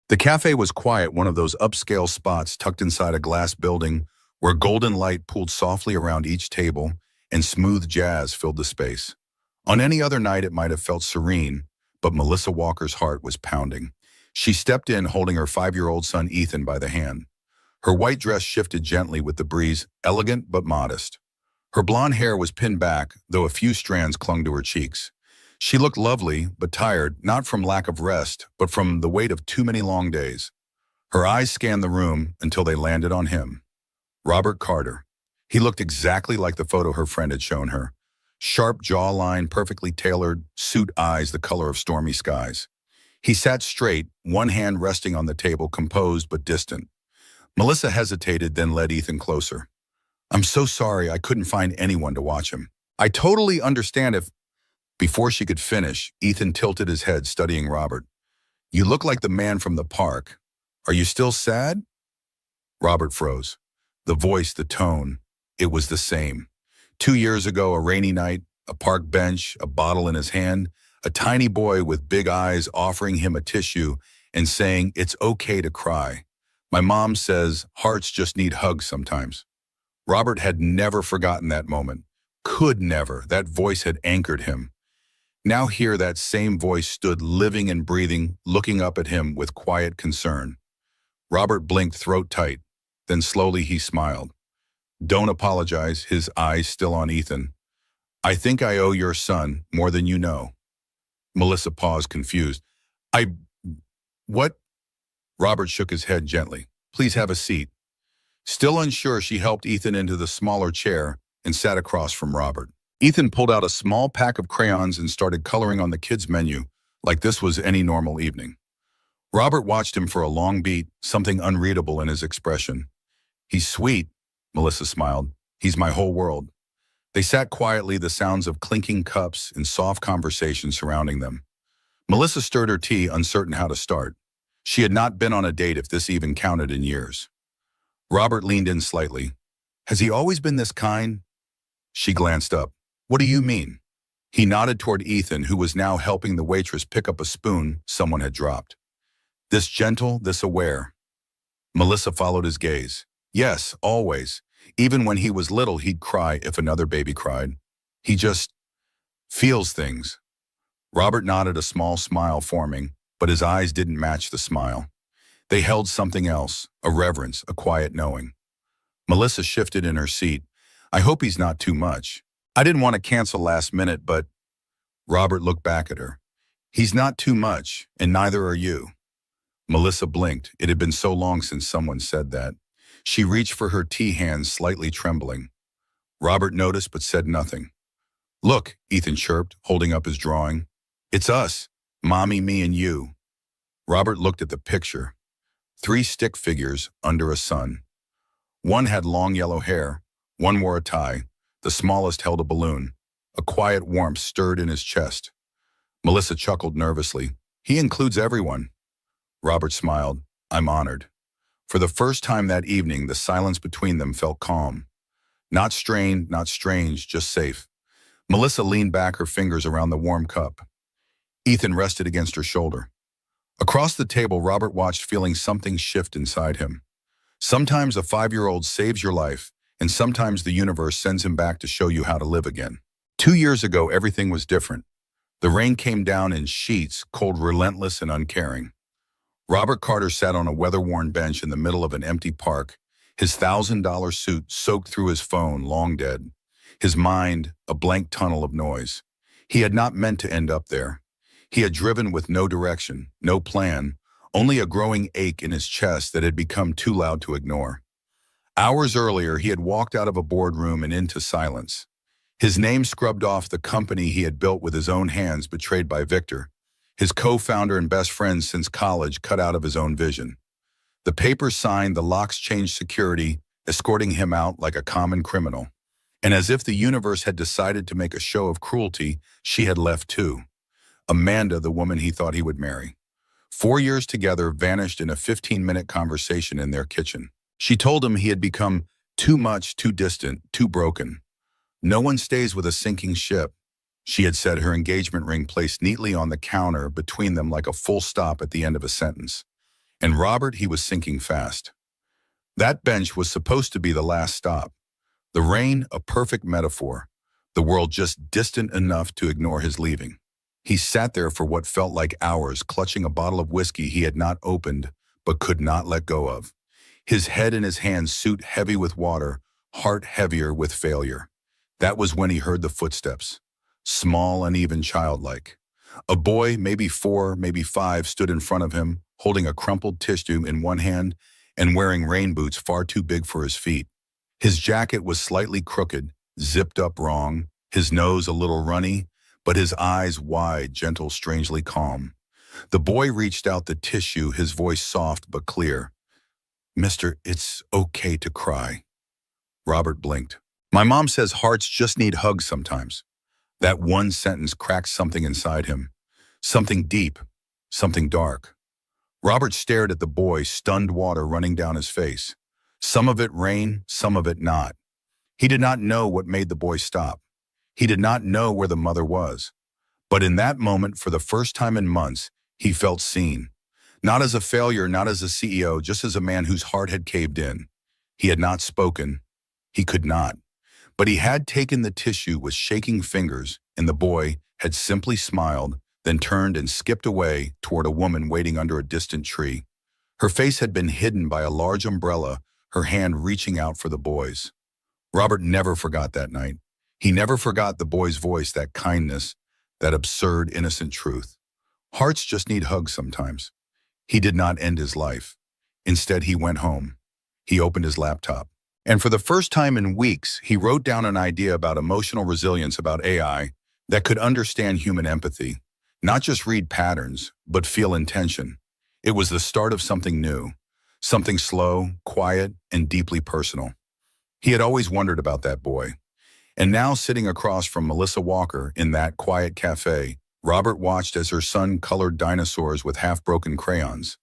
The cafe was quiet, one of those upscale spots tucked inside a glass building where golden light pooled softly around each table and smooth jazz filled the space. On any other night, it might have felt serene, but Melissa Walker's heart was pounding. She stepped in holding her 5-year-old son Ethan by the hand. Her white dress shifted gently with the breeze, elegant but modest. Her blonde hair was pinned back, though a few strands clung to her cheeks. She looked lovely, but tired, not from lack of rest, but from the weight of too many long days. Her eyes scanned the room until they landed on him. Robert Carter. He looked exactly like the photo her friend had shown her. Sharp jawline, perfectly tailored, suit eyes the color of stormy skies. He sat straight, one hand resting on the table, composed but distant. Melissa hesitated, then led Ethan closer. "I'm so sorry I couldn't find anyone to watch him. I totally understand if—" Before she could finish, Ethan tilted his head, studying Robert. "You look like the man from the park. Are you still sad?" Robert froze. The voice, the tone, it was the same. 2 years ago, a rainy night, a park bench, a bottle in his hand, a tiny boy with big eyes offering him a tissue and saying, "It's okay to cry. My mom says hearts just need hugs sometimes." Robert had never forgotten that moment. Could never. That voice had anchored him. Now here that same voice stood living and breathing, looking up at him with quiet concern. Robert blinked, throat tight. Then slowly he smiled. "Don't apologize," his eyes still on Ethan. "I think I owe your son more than you know." Melissa paused, confused. "I... what?" Robert shook his head gently. "Please have a seat." Still unsure, she helped Ethan into the smaller chair and sat across from Robert. Ethan pulled out a small pack of crayons and started coloring on the kids' menu, like this was any normal evening. Robert watched him for a long beat, something unreadable in his expression. "He's sweet," Melissa smiled. "He's my whole world." They sat quietly, the sounds of clinking cups and soft conversation surrounding them. Melissa stirred her tea, uncertain how to start. She had not been on a date, if this even counted, in years. Robert leaned in slightly. "Has he always been this kind?" She glanced up. "What do you mean?" He nodded toward Ethan, who was now helping the waitress pick up a spoon someone had dropped. "This gentle, this aware." Melissa followed his gaze. "Yes, always. Even when he was little, he'd cry if another baby cried. He just feels things." Robert nodded, a small smile forming, but his eyes didn't match the smile. They held something else, a reverence, a quiet knowing. Melissa shifted in her seat. "I hope he's not too much. I didn't want to cancel last minute, but—" Robert looked back at her. "He's not too much, and neither are you." Melissa blinked. It had been so long since someone said that. She reached for her tea, hands slightly trembling. Robert noticed but said nothing. "Look," Ethan chirped, holding up his drawing. "It's us, Mommy, me, and you." Robert looked at the picture. 3 stick figures under a sun. One had long yellow hair. One wore a tie. The smallest held a balloon. A quiet warmth stirred in his chest. Melissa chuckled nervously. "He includes everyone." Robert smiled. "I'm honored." For the first time that evening, the silence between them felt calm. Not strained, not strange, just safe. Melissa leaned back, her fingers around the warm cup. Ethan rested against her shoulder. Across the table, Robert watched, feeling something shift inside him. Sometimes a 5-year-old saves your life, and sometimes the universe sends him back to show you how to live again. 2 years ago, everything was different. The rain came down in sheets, cold, relentless, and uncaring. Robert Carter sat on a weather-worn bench in the middle of an empty park, his $1,000 suit soaked through his phone, long dead. His mind, a blank tunnel of noise. He had not meant to end up there. He had driven with no direction, no plan, only a growing ache in his chest that had become too loud to ignore. Hours earlier, he had walked out of a boardroom and into silence. His name scrubbed off, the company he had built with his own hands, betrayed by Victor. His co-founder and best friend since college, cut out of his own vision. The papers signed, the locks changed security, escorting him out like a common criminal. And as if the universe had decided to make a show of cruelty, she had left too. Amanda, the woman he thought he would marry. 4 years together, vanished in a 15-minute conversation in their kitchen. She told him he had become too much, too distant, too broken. "No one stays with a sinking ship," she had said, her engagement ring placed neatly on the counter between them like a full stop at the end of a sentence. And Robert, he was sinking fast. That bench was supposed to be the last stop. The rain, a perfect metaphor. The world just distant enough to ignore his leaving. He sat there for what felt like hours, clutching a bottle of whiskey he had not opened but could not let go of. His head in his hands, suit heavy with water, heart heavier with failure. That was when he heard the footsteps. Small, uneven, childlike. A boy, maybe 4, maybe 5, stood in front of him, holding a crumpled tissue in one hand and wearing rain boots far too big for his feet. His jacket was slightly crooked, zipped up wrong, his nose a little runny, but his eyes wide, gentle, strangely calm. The boy reached out the tissue, his voice soft but clear. "Mister, it's okay to cry." Robert blinked. My mom says hearts just need hugs sometimes. That one sentence cracked something inside him. Something deep, something dark. Robert stared at the boy, stunned water running down his face. Some of it rain, some of it not. He did not know what made the boy stop. He did not know where the mother was. But in that moment, for the first time in months, he felt seen. Not as a failure, not as a CEO, just as a man whose heart had caved in. He had not spoken. He could not. But he had taken the tissue with shaking fingers, and the boy had simply smiled, then turned and skipped away toward a woman waiting under a distant tree. Her face had been hidden by a large umbrella, her hand reaching out for the boy's. Robert never forgot that night. He never forgot the boy's voice, that kindness, that absurd, innocent truth. Hearts just need hugs sometimes. He did not end his life. Instead, he went home. He opened his laptop. And for the first time in weeks, he wrote down an idea about emotional resilience, about AI, that could understand human empathy. Not just read patterns, but feel intention. It was the start of something new. Something slow, quiet, and deeply personal. He had always wondered about that boy. And now, sitting across from Melissa Walker in that quiet cafe, Robert watched as her son colored dinosaurs with half-broken crayons.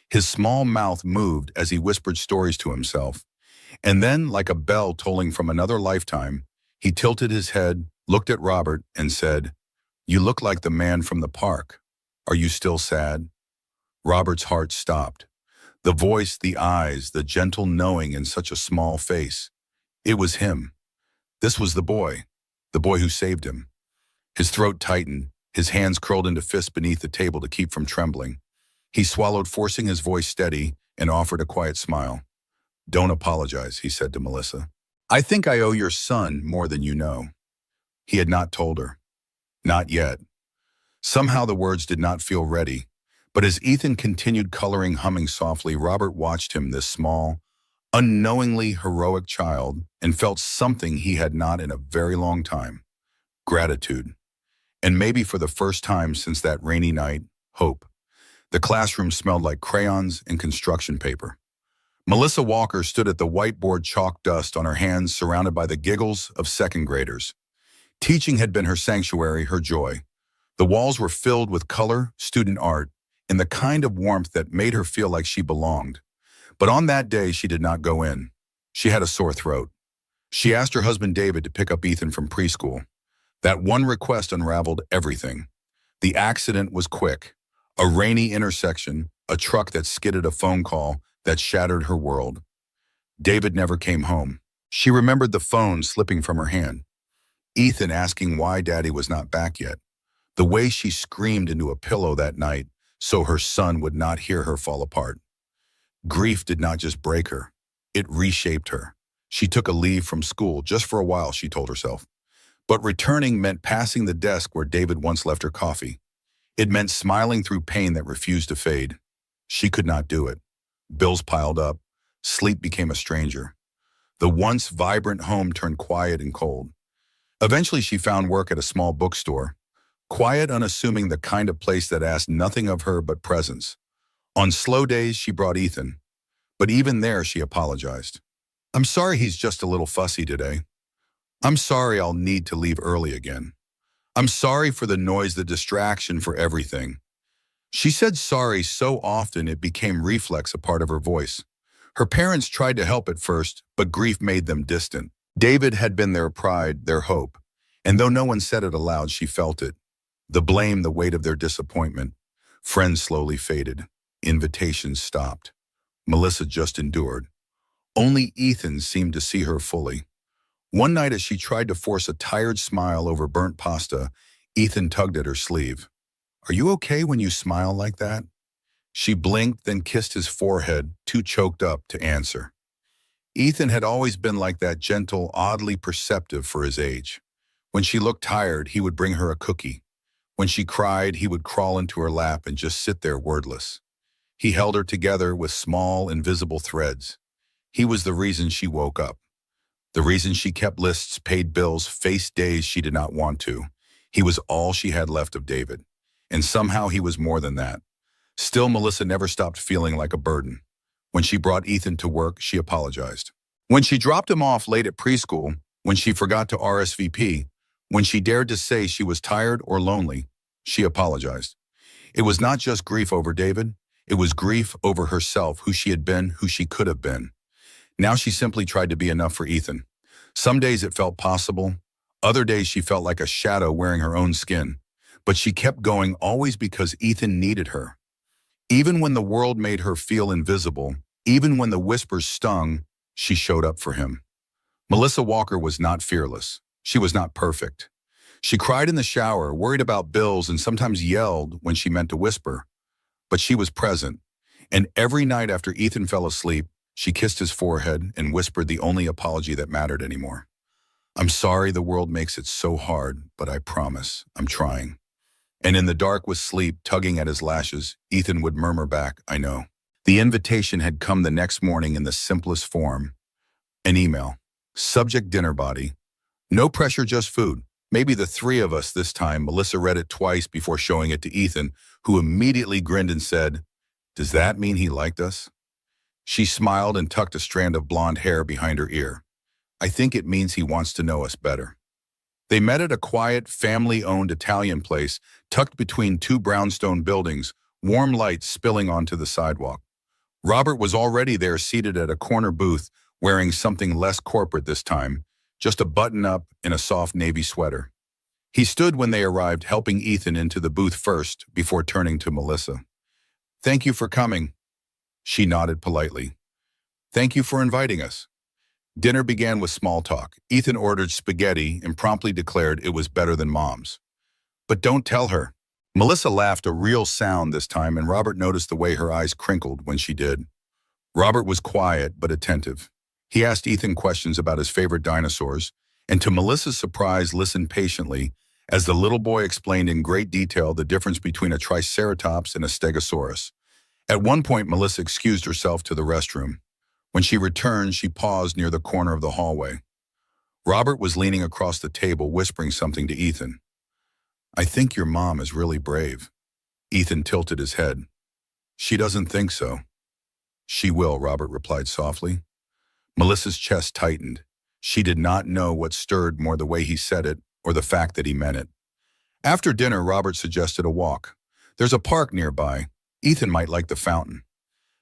His small mouth moved as he whispered stories to himself. And then, like a bell tolling from another lifetime, he tilted his head, looked at Robert, and said, "You look like the man from the park. Are you still sad?" Robert's heart stopped. The voice, the eyes, the gentle knowing in such a small face. It was him. This was the boy who saved him. His throat tightened, his hands curled into fists beneath the table to keep from trembling. He swallowed, forcing his voice steady, and offered a quiet smile. "Don't apologize," he said to Melissa. "I think I owe your son more than you know." He had not told her. Not yet. Somehow the words did not feel ready. But as Ethan continued coloring, humming softly, Robert watched him, this small, unknowingly heroic child, and felt something he had not in a very long time. Gratitude. And maybe for the first time since that rainy night, hope. The classroom smelled like crayons and construction paper. Melissa Walker stood at the whiteboard, chalk dust on her hands, surrounded by the giggles of second graders. Teaching had been her sanctuary, her joy. The walls were filled with color, student art, and the kind of warmth that made her feel like she belonged. But on that day, she did not go in. She had a sore throat. She asked her husband David to pick up Ethan from preschool. That one request unraveled everything. The accident was quick. A rainy intersection, a truck that skidded, a phone call that shattered her world. David never came home. She remembered the phone slipping from her hand. Ethan asking why Daddy was not back yet. The way she screamed into a pillow that night so her son would not hear her fall apart. Grief did not just break her. It reshaped her. She took a leave from school just for a while, she told herself. But returning meant passing the desk where David once left her coffee. It meant smiling through pain that refused to fade. She could not do it. Bills piled up. Sleep became a stranger. The once vibrant home turned quiet and cold. Eventually, she found work at a small bookstore. Quiet, unassuming, the kind of place that asked nothing of her but presence. On slow days, she brought Ethan. But even there, she apologized. "I'm sorry he's just a little fussy today. I'm sorry I'll need to leave early again. I'm sorry for the noise, the distraction, for everything." She said sorry so often it became reflex, a part of her voice. Her parents tried to help at first, but grief made them distant. David had been their pride, their hope. And though no one said it aloud, she felt it. The blame, the weight of their disappointment. Friends slowly faded. Invitations stopped. Melissa just endured. Only Ethan seemed to see her fully. One night as she tried to force a tired smile over burnt pasta, Ethan tugged at her sleeve. "Are you okay when you smile like that?" She blinked, then kissed his forehead, too choked up to answer. Ethan had always been like that, gentle, oddly perceptive for his age. When she looked tired, he would bring her a cookie. When she cried, he would crawl into her lap and just sit there wordless. He held her together with small, invisible threads. He was the reason she woke up. The reason she kept lists, paid bills, faced days she did not want to. He was all she had left of David. And somehow he was more than that. Still, Melissa never stopped feeling like a burden. When she brought Ethan to work, she apologized. When she dropped him off late at preschool, when she forgot to RSVP, when she dared to say she was tired or lonely, she apologized. It was not just grief over David, it was grief over herself, who she had been, who she could have been. Now she simply tried to be enough for Ethan. Some days it felt possible, other days she felt like a shadow wearing her own skin. But she kept going, always because Ethan needed her. Even when the world made her feel invisible, even when the whispers stung, she showed up for him. Melissa Walker was not fearless. She was not perfect. She cried in the shower, worried about bills, and sometimes yelled when she meant to whisper. But she was present. And every night after Ethan fell asleep, she kissed his forehead and whispered the only apology that mattered anymore. "I'm sorry the world makes it so hard, but I promise I'm trying." And in the dark with sleep tugging at his lashes, Ethan would murmur back, "I know." The invitation had come the next morning in the simplest form. An email. Subject: dinner body. No pressure, just food. Maybe the three of us this time. Melissa read it twice before showing it to Ethan, who immediately grinned and said, "Does that mean he liked us?" She smiled and tucked a strand of blonde hair behind her ear. "I think it means he wants to know us better." They met at a quiet, family-owned Italian place tucked between two brownstone buildings, warm lights spilling onto the sidewalk. Robert was already there, seated at a corner booth, wearing something less corporate this time, just a button-up and a soft navy sweater. He stood when they arrived, helping Ethan into the booth first, before turning to Melissa. "Thank you for coming." She nodded politely. "Thank you for inviting us." Dinner began with small talk. Ethan ordered spaghetti and promptly declared it was better than Mom's. "But don't tell her." Melissa laughed, a real sound this time, and Robert noticed the way her eyes crinkled when she did. Robert was quiet but attentive. He asked Ethan questions about his favorite dinosaurs, and to Melissa's surprise listened patiently as the little boy explained in great detail the difference between a Triceratops and a Stegosaurus. At one point, Melissa excused herself to the restroom. When she returned, she paused near the corner of the hallway. Robert was leaning across the table, whispering something to Ethan. "I think your mom is really brave." Ethan tilted his head. "She doesn't think so." "She will," Robert replied softly. Melissa's chest tightened. She did not know what stirred more, the way he said it or the fact that he meant it. After dinner, Robert suggested a walk. "There's a park nearby. Ethan might like the fountain."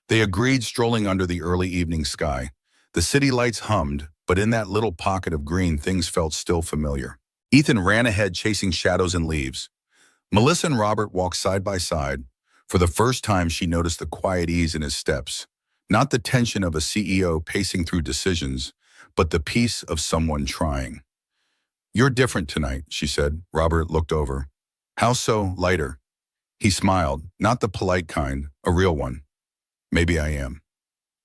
They agreed, strolling under the early evening sky. The city lights hummed, but in that little pocket of green, things felt still familiar. Ethan ran ahead, chasing shadows and leaves. Melissa and Robert walked side by side. For the first time, she noticed the quiet ease in his steps. Not the tension of a CEO pacing through decisions, but the peace of someone trying. "You're different tonight," she said. Robert looked over. "How so? Lighter?" He smiled, not the polite kind, a real one. "Maybe I am."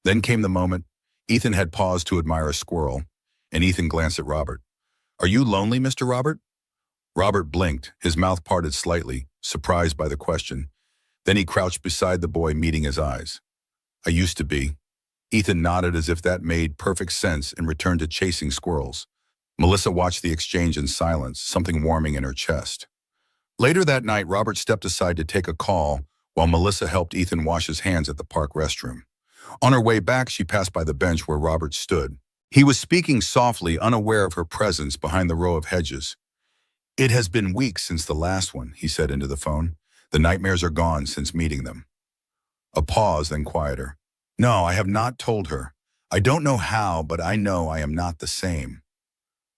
Then came the moment. Ethan had paused to admire a squirrel, and Ethan glanced at Robert. "Are you lonely, Mr. Robert?" Robert blinked, his mouth parted slightly, surprised by the question. Then he crouched beside the boy, meeting his eyes. "I used to be." Ethan nodded as if that made perfect sense and returned to chasing squirrels. Melissa watched the exchange in silence, something warming in her chest. Later that night, Robert stepped aside to take a call while Melissa helped Ethan wash his hands at the park restroom. On her way back, she passed by the bench where Robert stood. He was speaking softly, unaware of her presence behind the row of hedges. "It has been weeks since the last one," he said into the phone. "The nightmares are gone since meeting them." A pause, then quieter. "No, I have not told her. I don't know how, but I know I am not the same."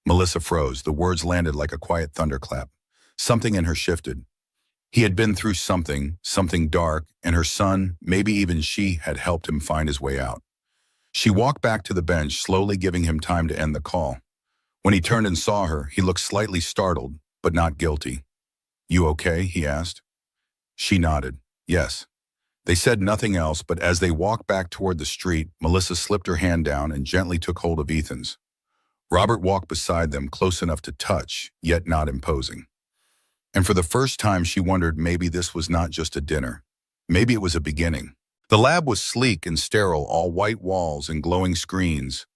Melissa froze. The words landed like a quiet thunderclap. Something in her shifted. He had been through something dark, and her son, maybe even she, had helped him find his way out. She walked back to the bench, slowly giving him time to end the call. When he turned and saw her, he looked slightly startled, but not guilty. "You okay?" he asked. She nodded. "Yes." They said nothing else, but as they walked back toward the street, Melissa slipped her hand down and gently took hold of Ethan's. Robert walked beside them, close enough to touch, yet not imposing. And for the first time, she wondered maybe this was not just a dinner. Maybe it was a beginning. The lab was sleek and sterile, all white walls and glowing screens.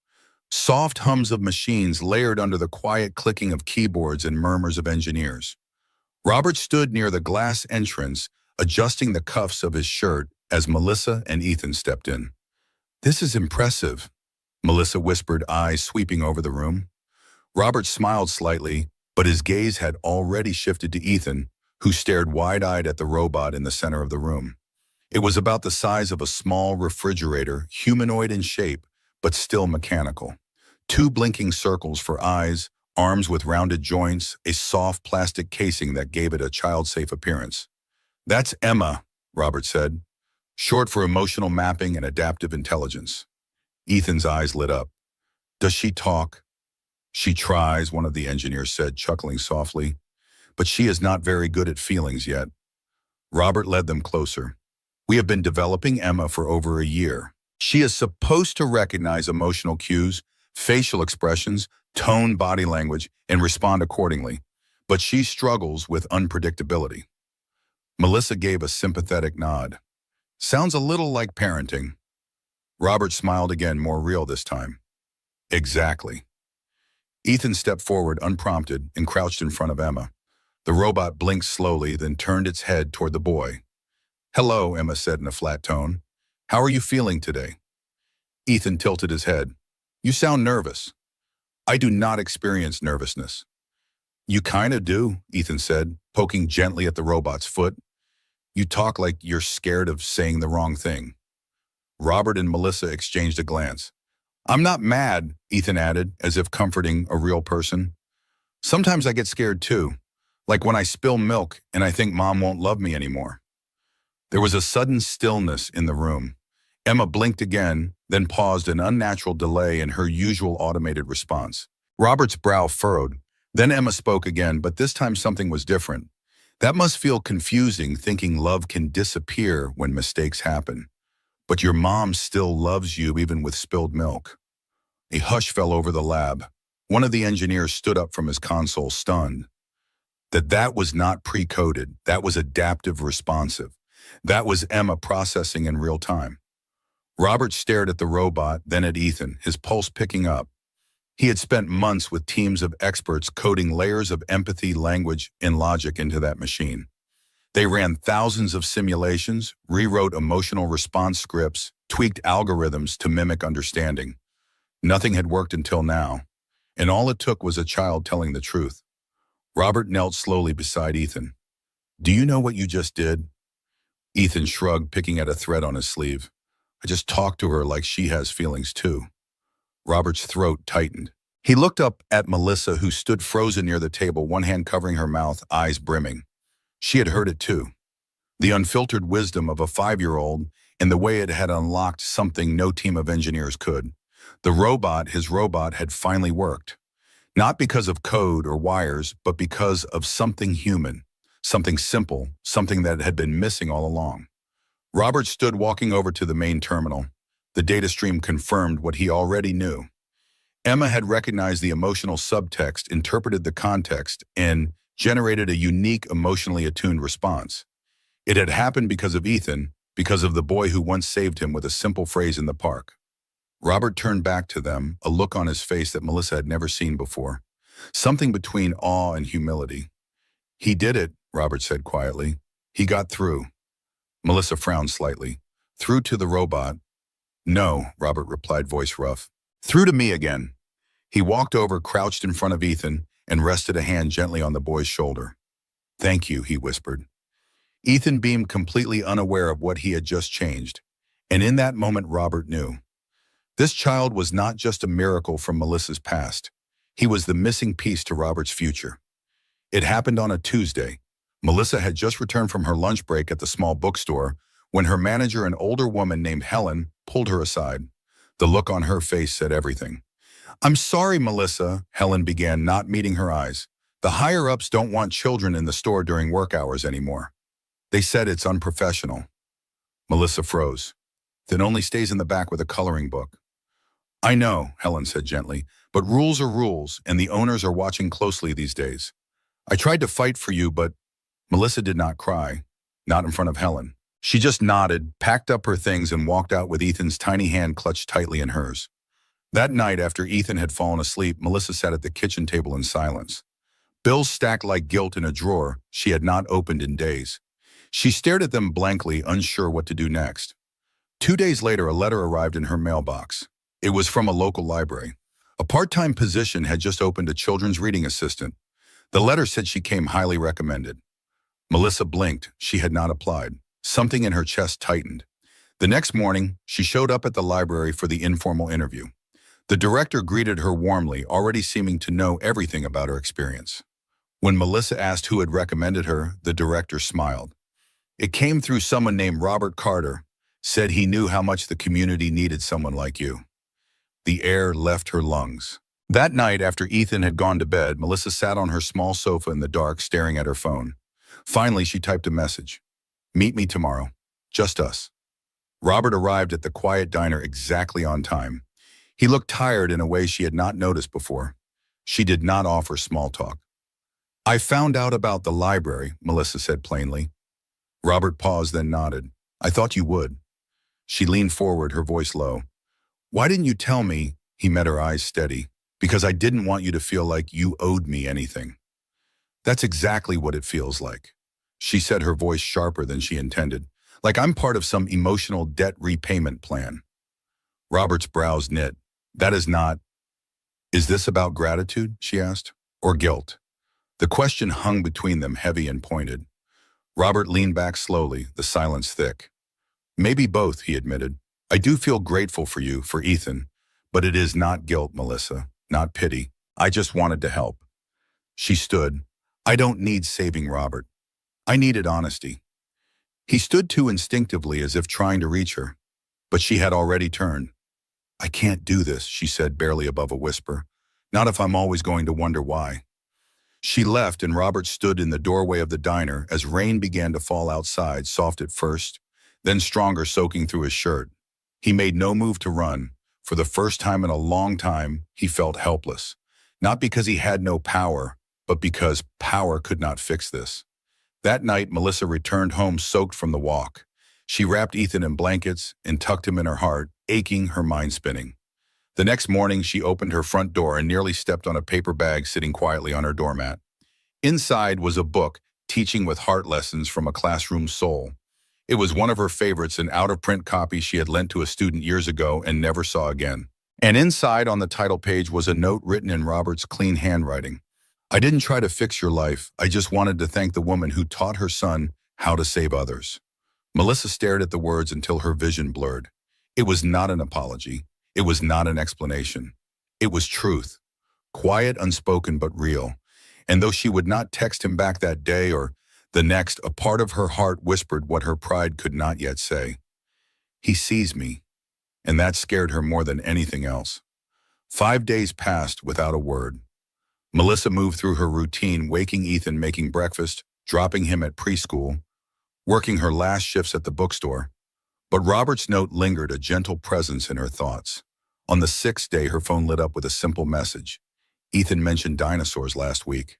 Soft hums of machines layered under the quiet clicking of keyboards and murmurs of engineers. Robert stood near the glass entrance, adjusting the cuffs of his shirt as Melissa and Ethan stepped in. "This is impressive," Melissa whispered, eyes sweeping over the room. Robert smiled slightly, but his gaze had already shifted to Ethan, who stared wide-eyed at the robot in the center of the room. It was about the size of a small refrigerator, humanoid in shape, but still mechanical. Two blinking circles for eyes, arms with rounded joints, a soft plastic casing that gave it a child-safe appearance. "That's Emma," Robert said, "short for emotional mapping and adaptive intelligence." Ethan's eyes lit up. "Does she talk?" "She tries," one of the engineers said, chuckling softly. "But she is not very good at feelings yet." Robert led them closer. "We have been developing Emma for over a year. She is supposed to recognize emotional cues, facial expressions, tone, body language, and respond accordingly. But she struggles with unpredictability." Melissa gave a sympathetic nod. "Sounds a little like parenting." Robert smiled again, more real this time. "Exactly." Ethan stepped forward unprompted and crouched in front of Emma. The robot blinked slowly, then turned its head toward the boy. "Hello," Emma said in a flat tone. "How are you feeling today?" Ethan tilted his head. "You sound nervous." "I do not experience nervousness." "You kinda do," Ethan said, poking gently at the robot's foot. "You talk like you're scared of saying the wrong thing." Robert and Melissa exchanged a glance. "I'm not mad," Ethan added, as if comforting a real person. "Sometimes I get scared too, like when I spill milk and I think Mom won't love me anymore." There was a sudden stillness in the room. Emma blinked again, then paused, an unnatural delay in her usual automated response. Robert's brow furrowed. Then Emma spoke again, but this time something was different. "That must feel confusing, thinking love can disappear when mistakes happen. But your mom still loves you even with spilled milk." A hush fell over the lab. One of the engineers stood up from his console, stunned. That was not pre-coded. That was adaptive responsive. That was Emma processing in real time. Robert stared at the robot, then at Ethan, his pulse picking up. He had spent months with teams of experts coding layers of empathy, language, and logic into that machine. They ran thousands of simulations, rewrote emotional response scripts, tweaked algorithms to mimic understanding. Nothing had worked until now, and all it took was a child telling the truth. Robert knelt slowly beside Ethan. "Do you know what you just did?" Ethan shrugged, picking at a thread on his sleeve. "I just talked to her like she has feelings too." Robert's throat tightened. He looked up at Melissa, who stood frozen near the table, one hand covering her mouth, eyes brimming. She had heard it too. The unfiltered wisdom of a 5-year-old and the way it had unlocked something no team of engineers could. His robot, had finally worked. Not because of code or wires, but because of something human, something simple, something that had been missing all along. Robert stood walking over to the main terminal. The data stream confirmed what he already knew. Emma had recognized the emotional subtext, interpreted the context, and generated a unique, emotionally attuned response. It had happened because of Ethan, because of the boy who once saved him with a simple phrase in the park. Robert turned back to them, a look on his face that Melissa had never seen before. Something between awe and humility. "He did it," Robert said quietly. "He got through." Melissa frowned slightly. "Through to the robot?" "No," Robert replied, voice rough. "Through to me again." He walked over, crouched in front of Ethan, and rested a hand gently on the boy's shoulder. "Thank you," he whispered. Ethan beamed, completely unaware of what he had just changed. And in that moment, Robert knew. This child was not just a miracle from Melissa's past. He was the missing piece to Robert's future. It happened on a Tuesday, Melissa had just returned from her lunch break at the small bookstore when her manager, an older woman named Helen, pulled her aside. The look on her face said everything. "I'm sorry, Melissa," Helen began, not meeting her eyes. "The higher-ups don't want children in the store during work hours anymore. They said it's unprofessional." Melissa froze, then only stays in the back with a coloring book. "I know," Helen said gently, "but rules are rules, and the owners are watching closely these days. I tried to fight for you, but—" Melissa did not cry, not in front of Helen. She just nodded, packed up her things, and walked out with Ethan's tiny hand clutched tightly in hers. That night, after Ethan had fallen asleep, Melissa sat at the kitchen table in silence. Bills stacked like guilt in a drawer she had not opened in days. She stared at them blankly, unsure what to do next. 2 days later, a letter arrived in her mailbox. It was from a local library. A part-time position had just opened, a children's reading assistant. The letter said she came highly recommended. Melissa blinked. She had not applied. Something in her chest tightened. The next morning, she showed up at the library for the informal interview. The director greeted her warmly, already seeming to know everything about her experience. When Melissa asked who had recommended her, the director smiled. "It came through someone named Robert Carter. Said he knew how much the community needed someone like you." The air left her lungs. That night, after Ethan had gone to bed, Melissa sat on her small sofa in the dark, staring at her phone. Finally, she typed a message. "Meet me tomorrow. Just us." Robert arrived at the quiet diner exactly on time. He looked tired in a way she had not noticed before. She did not offer small talk. "I found out about the library," Melissa said plainly. Robert paused, then nodded. "I thought you would." She leaned forward, her voice low. "Why didn't you tell me?" He met her eyes steady. "Because I didn't want you to feel like you owed me anything." "That's exactly what it feels like," she said, her voice sharper than she intended. "Like I'm part of some emotional debt repayment plan." Robert's brows knit. "That is not—" "Is this about gratitude?" she asked. "Or guilt?" The question hung between them, heavy and pointed. Robert leaned back slowly, the silence thick. "Maybe both," he admitted. "I do feel grateful for you, for Ethan. But it is not guilt, Melissa, not pity. I just wanted to help." She stood. "I don't need saving Robert. I needed honesty." He stood too instinctively, as if trying to reach her. But she had already turned. "I can't do this," she said, barely above a whisper. "Not if I'm always going to wonder why." She left, and Robert stood in the doorway of the diner as rain began to fall outside, soft at first, then stronger, soaking through his shirt. He made no move to run. For the first time in a long time, he felt helpless. Not because he had no power, but because power could not fix this. That night, Melissa returned home soaked from the walk. She wrapped Ethan in blankets and tucked him in her heart, aching, her mind spinning. The next morning, she opened her front door and nearly stepped on a paper bag sitting quietly on her doormat. Inside was a book, Teaching with Heart Lessons from a Classroom Soul. It was one of her favorites, an out-of-print copy she had lent to a student years ago and never saw again. And inside on the title page was a note written in Robert's clean handwriting. "I didn't try to fix your life. I just wanted to thank the woman who taught her son how to save others." Melissa stared at the words until her vision blurred. It was not an apology. It was not an explanation. It was truth. Quiet, unspoken, but real. And though she would not text him back that day or the next, a part of her heart whispered what her pride could not yet say. "He sees me." And that scared her more than anything else. 5 days passed without a word. Melissa moved through her routine, waking Ethan, making breakfast, dropping him at preschool, working her last shifts at the bookstore. But Robert's note lingered, a gentle presence in her thoughts. On the 6th day, her phone lit up with a simple message. "Ethan mentioned dinosaurs last week.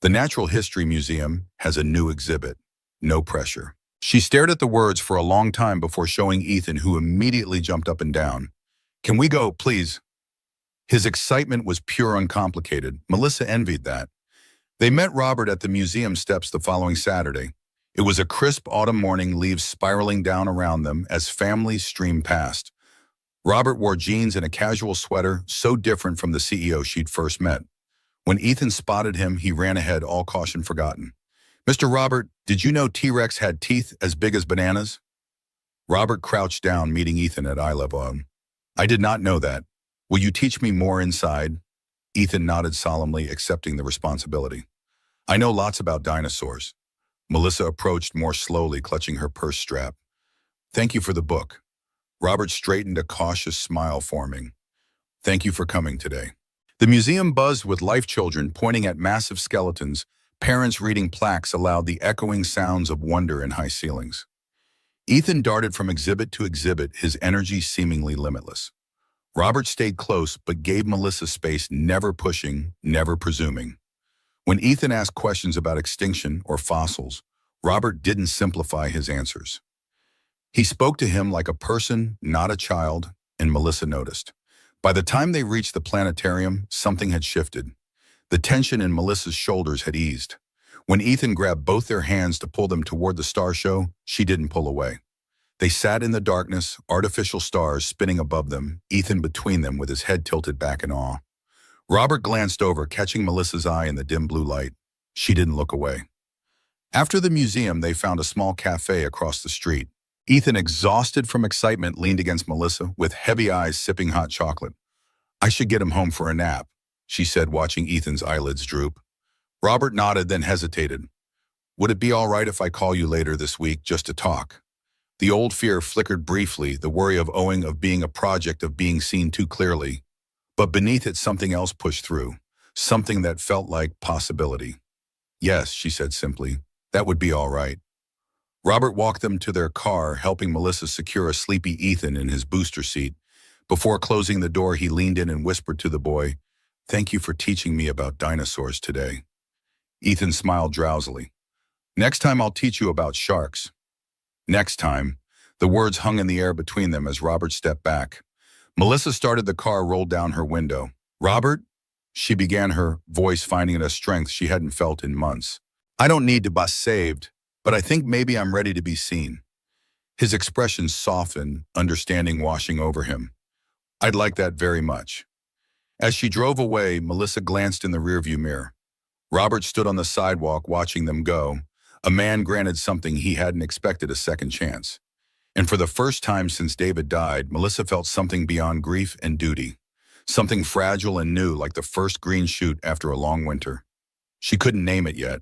The Natural History Museum has a new exhibit. No pressure." She stared at the words for a long time before showing Ethan, who immediately jumped up and down. "Can we go, please?" His excitement was pure, uncomplicated. Melissa envied that. They met Robert at the museum steps the following Saturday. It was a crisp autumn morning, leaves spiraling down around them as families streamed past. Robert wore jeans and a casual sweater, so different from the CEO she'd first met. When Ethan spotted him, he ran ahead, all caution forgotten. "Mr. Robert, did you know T-Rex had teeth as big as bananas?" Robert crouched down, meeting Ethan at eye level. "I did not know that. Will you teach me more inside?" Ethan nodded solemnly, accepting the responsibility. "I know lots about dinosaurs. Melissa approached more slowly, clutching her purse strap. Thank you for the book. Robert straightened, a cautious smile forming. Thank you for coming today. The museum buzzed with life children pointing at massive skeletons. Parents reading plaques allowed the echoing sounds of wonder in high ceilings. Ethan darted from exhibit to exhibit, his energy seemingly limitless. Robert stayed close but gave Melissa space, never pushing, never presuming. When Ethan asked questions about extinction or fossils, Robert didn't simplify his answers. He spoke to him like a person, not a child, and Melissa noticed. By the time they reached the planetarium, something had shifted. The tension in Melissa's shoulders had eased. When Ethan grabbed both their hands to pull them toward the star show, she didn't pull away. They sat in the darkness, artificial stars spinning above them, Ethan between them with his head tilted back in awe. Robert glanced over, catching Melissa's eye in the dim blue light. She didn't look away. After the museum, they found a small cafe across the street. Ethan, exhausted from excitement, leaned against Melissa, with heavy eyes sipping hot chocolate. I should get him home for a nap, she said, watching Ethan's eyelids droop. Robert nodded, then hesitated. Would it be all right if I call you later this week just to talk? The old fear flickered briefly, the worry of owing, of being a project, of being seen too clearly. But beneath it, something else pushed through, something that felt like possibility. Yes, she said simply, that would be all right. Robert walked them to their car, helping Melissa secure a sleepy Ethan in his booster seat. Before closing the door, he leaned in and whispered to the boy, Thank you for teaching me about dinosaurs today. Ethan smiled drowsily. Next time I'll teach you about sharks. Next time. The words hung in the air between them as Robert stepped back. Melissa started the car, rolled down her window. Robert? She began, her voice finding it a strength she hadn't felt in months. I don't need to be saved, but I think maybe I'm ready to be seen. His expression softened, understanding washing over him. I'd like that very much. As she drove away, Melissa glanced in the rearview mirror. Robert stood on the sidewalk watching them go, a man granted something he hadn't expected, a second chance. And for the first time since David died, Melissa felt something beyond grief and duty, something fragile and new, like the first green shoot after a long winter. She couldn't name it yet,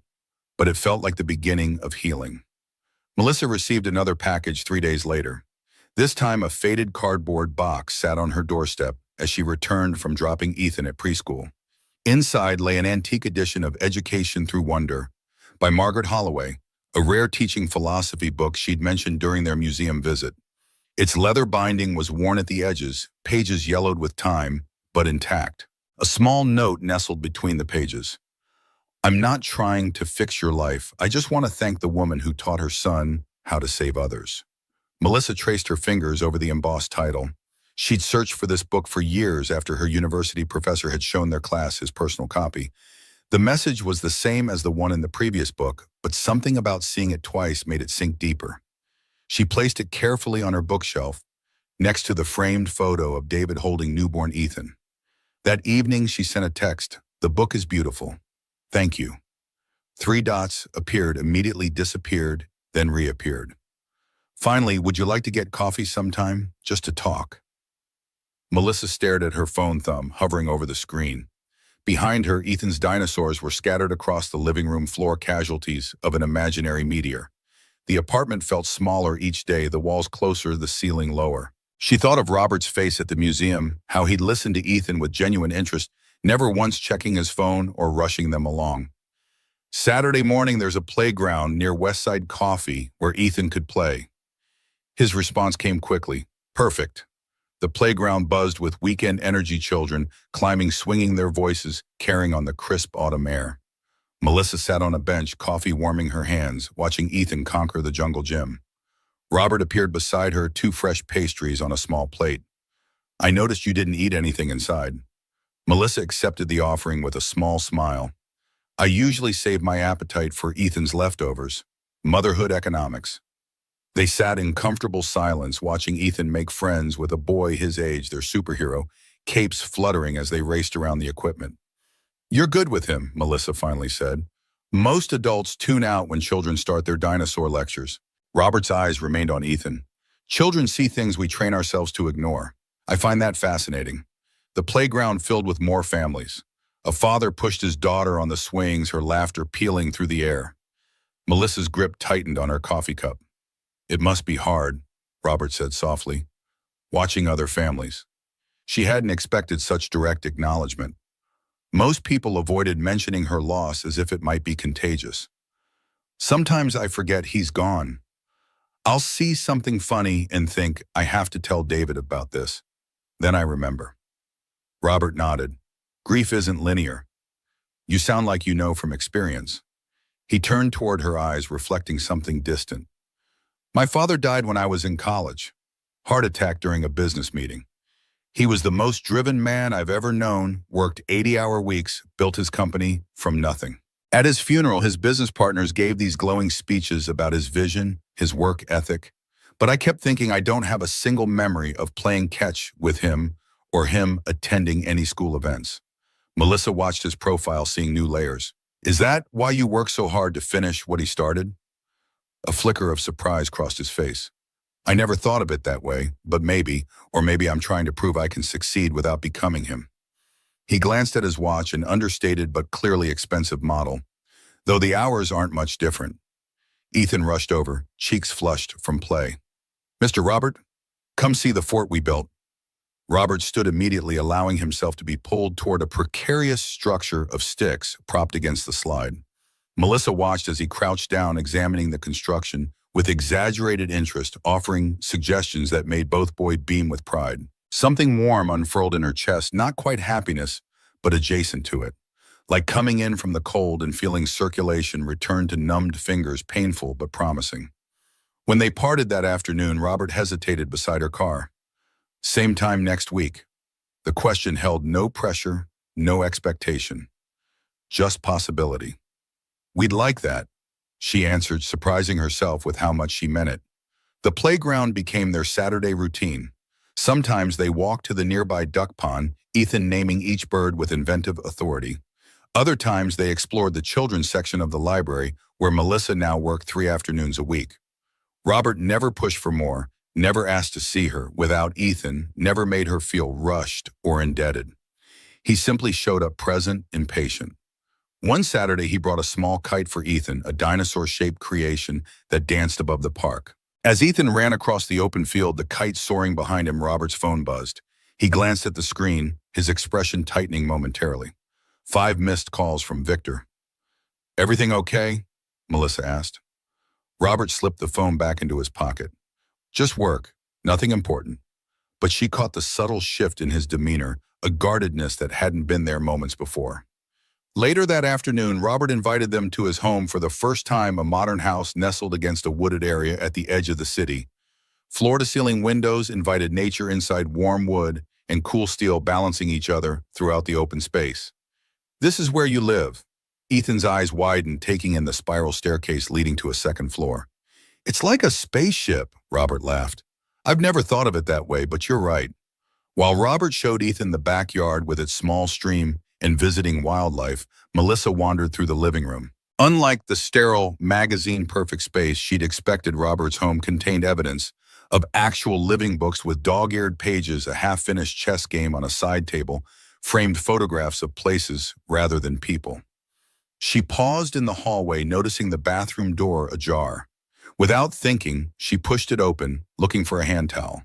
but it felt like the beginning of healing. Melissa received another package 3 days later. This time, a faded cardboard box sat on her doorstep as she returned from dropping Ethan at preschool. Inside lay an antique edition of Education Through Wonder by Margaret Holloway, a rare teaching philosophy book she'd mentioned during their museum visit. Its leather binding was worn at the edges, pages yellowed with time, but intact. A small note nestled between the pages. I'm not trying to fix your life. I just want to thank the woman who taught her son how to save others. Melissa traced her fingers over the embossed title. She'd searched for this book for years after her university professor had shown their class his personal copy. The message was the same as the one in the previous book, but something about seeing it twice made it sink deeper. She placed it carefully on her bookshelf, next to the framed photo of David holding newborn Ethan. That evening, she sent a text. The book is beautiful. Thank you. 3 dots appeared, immediately disappeared, then reappeared. Finally, would you like to get coffee sometime, just to talk? Melissa stared at her phone thumb, hovering over the screen. Behind her, Ethan's dinosaurs were scattered across the living room floor, casualties of an imaginary meteor. The apartment felt smaller each day, the walls closer, the ceiling lower. She thought of Robert's face at the museum, how he'd listened to Ethan with genuine interest, never once checking his phone or rushing them along. Saturday morning, there's a playground near Westside Coffee where Ethan could play. His response came quickly. Perfect. The playground buzzed with weekend energy, children climbing, swinging their voices, carrying on the crisp autumn air. Melissa sat on a bench, coffee warming her hands, watching Ethan conquer the jungle gym. Robert appeared beside her, 2 fresh pastries on a small plate. I noticed you didn't eat anything inside. Melissa accepted the offering with a small smile. I usually save my appetite for Ethan's leftovers. Motherhood economics. They sat in comfortable silence, watching Ethan make friends with a boy his age, their superhero, capes fluttering as they raced around the equipment. You're good with him, Melissa finally said. Most adults tune out when children start their dinosaur lectures. Robert's eyes remained on Ethan. Children see things we train ourselves to ignore. I find that fascinating. The playground filled with more families. A father pushed his daughter on the swings, her laughter pealing through the air. Melissa's grip tightened on her coffee cup. It must be hard, Robert said softly, watching other families. She hadn't expected such direct acknowledgement. Most people avoided mentioning her loss as if it might be contagious. Sometimes I forget he's gone. I'll see something funny and think I have to tell David about this. Then I remember. Robert nodded. Grief isn't linear. You sound like you know from experience. He turned toward her eyes, reflecting something distant. My father died when I was in college. Heart attack during a business meeting. He was the most driven man I've ever known, worked 80-hour weeks, built his company from nothing. At his funeral, his business partners gave these glowing speeches about his vision, his work ethic. But I kept thinking I don't have a single memory of playing catch with him or him attending any school events. Melissa watched his profile, seeing new layers. Is that why you work so hard to finish what he started? A flicker of surprise crossed his face. I never thought of it that way, but maybe, or maybe I'm trying to prove I can succeed without becoming him. He glanced at his watch, an understated but clearly expensive model, though the hours aren't much different. Ethan rushed over, cheeks flushed from play. Mr. Robert, come see the fort we built. Robert stood immediately, allowing himself to be pulled toward a precarious structure of sticks propped against the slide. Melissa watched as he crouched down, examining the construction with exaggerated interest, offering suggestions that made both boys beam with pride. Something warm unfurled in her chest, not quite happiness, but adjacent to it. Like coming in from the cold and feeling circulation return to numbed fingers, painful but promising. When they parted that afternoon, Robert hesitated beside her car. Same time next week. The question held no pressure, no expectation. Just possibility. We'd like that, she answered, surprising herself with how much she meant it. The playground became their Saturday routine. Sometimes they walked to the nearby duck pond, Ethan naming each bird with inventive authority. Other times they explored the children's section of the library, where Melissa now worked 3 afternoons a week. Robert never pushed for more, never asked to see her without Ethan, never made her feel rushed or indebted. He simply showed up present and patient. One Saturday, he brought a small kite for Ethan, a dinosaur-shaped creation that danced above the park. As Ethan ran across the open field, the kite soaring behind him, Robert's phone buzzed. He glanced at the screen, his expression tightening momentarily. 5 missed calls from Victor. Everything okay? Melissa asked. Robert slipped the phone back into his pocket. Just work, nothing important. But she caught the subtle shift in his demeanor, a guardedness that hadn't been there moments before. Later that afternoon, Robert invited them to his home for the first time, a modern house nestled against a wooded area at the edge of the city. Floor-to-ceiling windows invited nature inside warm wood and cool steel balancing each other throughout the open space. This is where you live. Ethan's eyes widened, taking in the spiral staircase leading to a second floor. It's like a spaceship, Robert laughed. I've never thought of it that way, but you're right. While Robert showed Ethan the backyard with its small stream and visiting wildlife, Melissa wandered through the living room. Unlike the sterile, magazine-perfect space she'd expected, Robert's home contained evidence of actual living books with dog-eared pages, a half-finished chess game on a side table, framed photographs of places rather than people. She paused in the hallway, noticing the bathroom door ajar. Without thinking, she pushed it open, looking for a hand towel.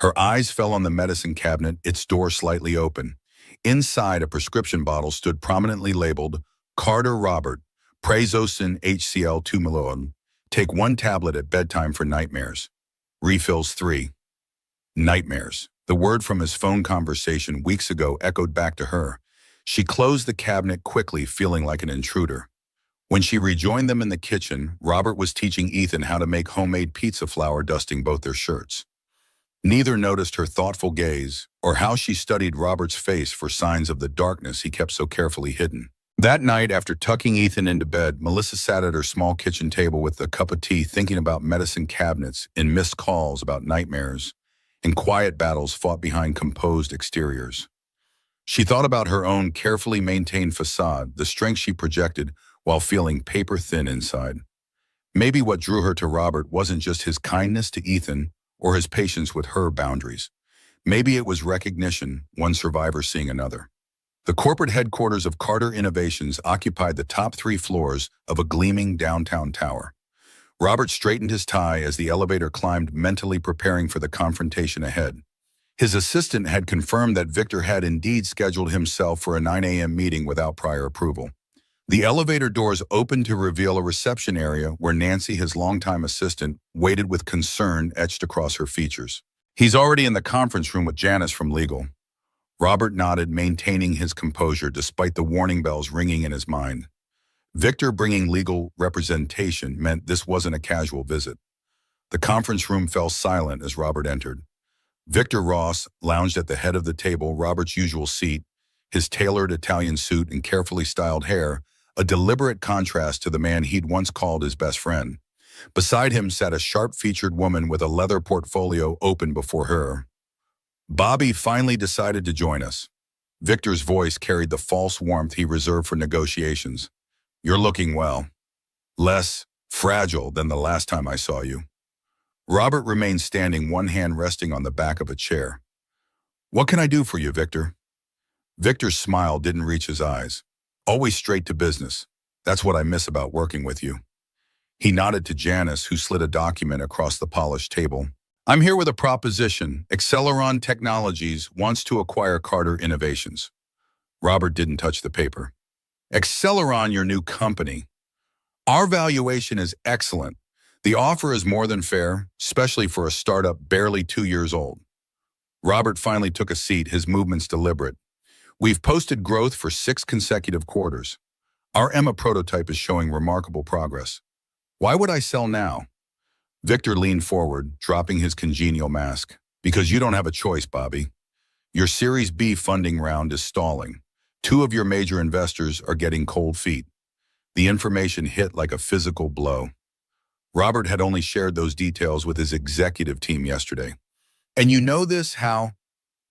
Her eyes fell on the medicine cabinet, its door slightly open. Inside, a prescription bottle stood prominently labeled, Carter Robert, Prazosin HCl 2 ml. Take 1 tablet at bedtime for nightmares. Refills 3. Nightmares. The word from his phone conversation weeks ago echoed back to her. She closed the cabinet quickly, feeling like an intruder. When she rejoined them in the kitchen, Robert was teaching Ethan how to make homemade pizza flour, dusting both their shirts. Neither noticed her thoughtful gaze or how she studied Robert's face for signs of the darkness he kept so carefully hidden. That night, after tucking Ethan into bed, Melissa sat at her small kitchen table with a cup of tea, thinking about medicine cabinets and missed calls about nightmares and quiet battles fought behind composed exteriors. She thought about her own carefully maintained facade, the strength she projected while feeling paper-thin inside. Maybe what drew her to Robert wasn't just his kindness to Ethan or his patience with her boundaries. Maybe it was recognition, one survivor seeing another. The corporate headquarters of Carter Innovations occupied the top 3 floors of a gleaming downtown tower. Robert straightened his tie as the elevator climbed, mentally preparing for the confrontation ahead. His assistant had confirmed that Victor had indeed scheduled himself for a 9 a.m. meeting without prior approval. The elevator doors opened to reveal a reception area where Nancy, his longtime assistant, waited with concern etched across her features. "He's already in the conference room with Janice from legal." Robert nodded, maintaining his composure despite the warning bells ringing in his mind. Victor bringing legal representation meant this wasn't a casual visit. The conference room fell silent as Robert entered. Victor Ross lounged at the head of the table, Robert's usual seat, his tailored Italian suit and carefully styled hair, a deliberate contrast to the man he'd once called his best friend. Beside him sat a sharp-featured woman with a leather portfolio open before her. "Bobby finally decided to join us." Victor's voice carried the false warmth he reserved for negotiations. "You're looking well. Less fragile than the last time I saw you." Robert remained standing, one hand resting on the back of a chair. "What can I do for you, Victor?" Victor's smile didn't reach his eyes. "Always straight to business. That's what I miss about working with you." He nodded to Janice, who slid a document across the polished table. "I'm here with a proposition. Acceleron Technologies wants to acquire Carter Innovations." Robert didn't touch the paper. "Acceleron, your new company. Our valuation is excellent. The offer is more than fair, especially for a startup barely 2 years old." Robert finally took a seat, his movements deliberate. "We've posted growth for 6 consecutive quarters. Our Emma prototype is showing remarkable progress. Why would I sell now?" Victor leaned forward, dropping his congenial mask. "Because you don't have a choice, Bobby. Your Series B funding round is stalling. 2 of your major investors are getting cold feet." The information hit like a physical blow. Robert had only shared those details with his executive team yesterday. "And you know this, how?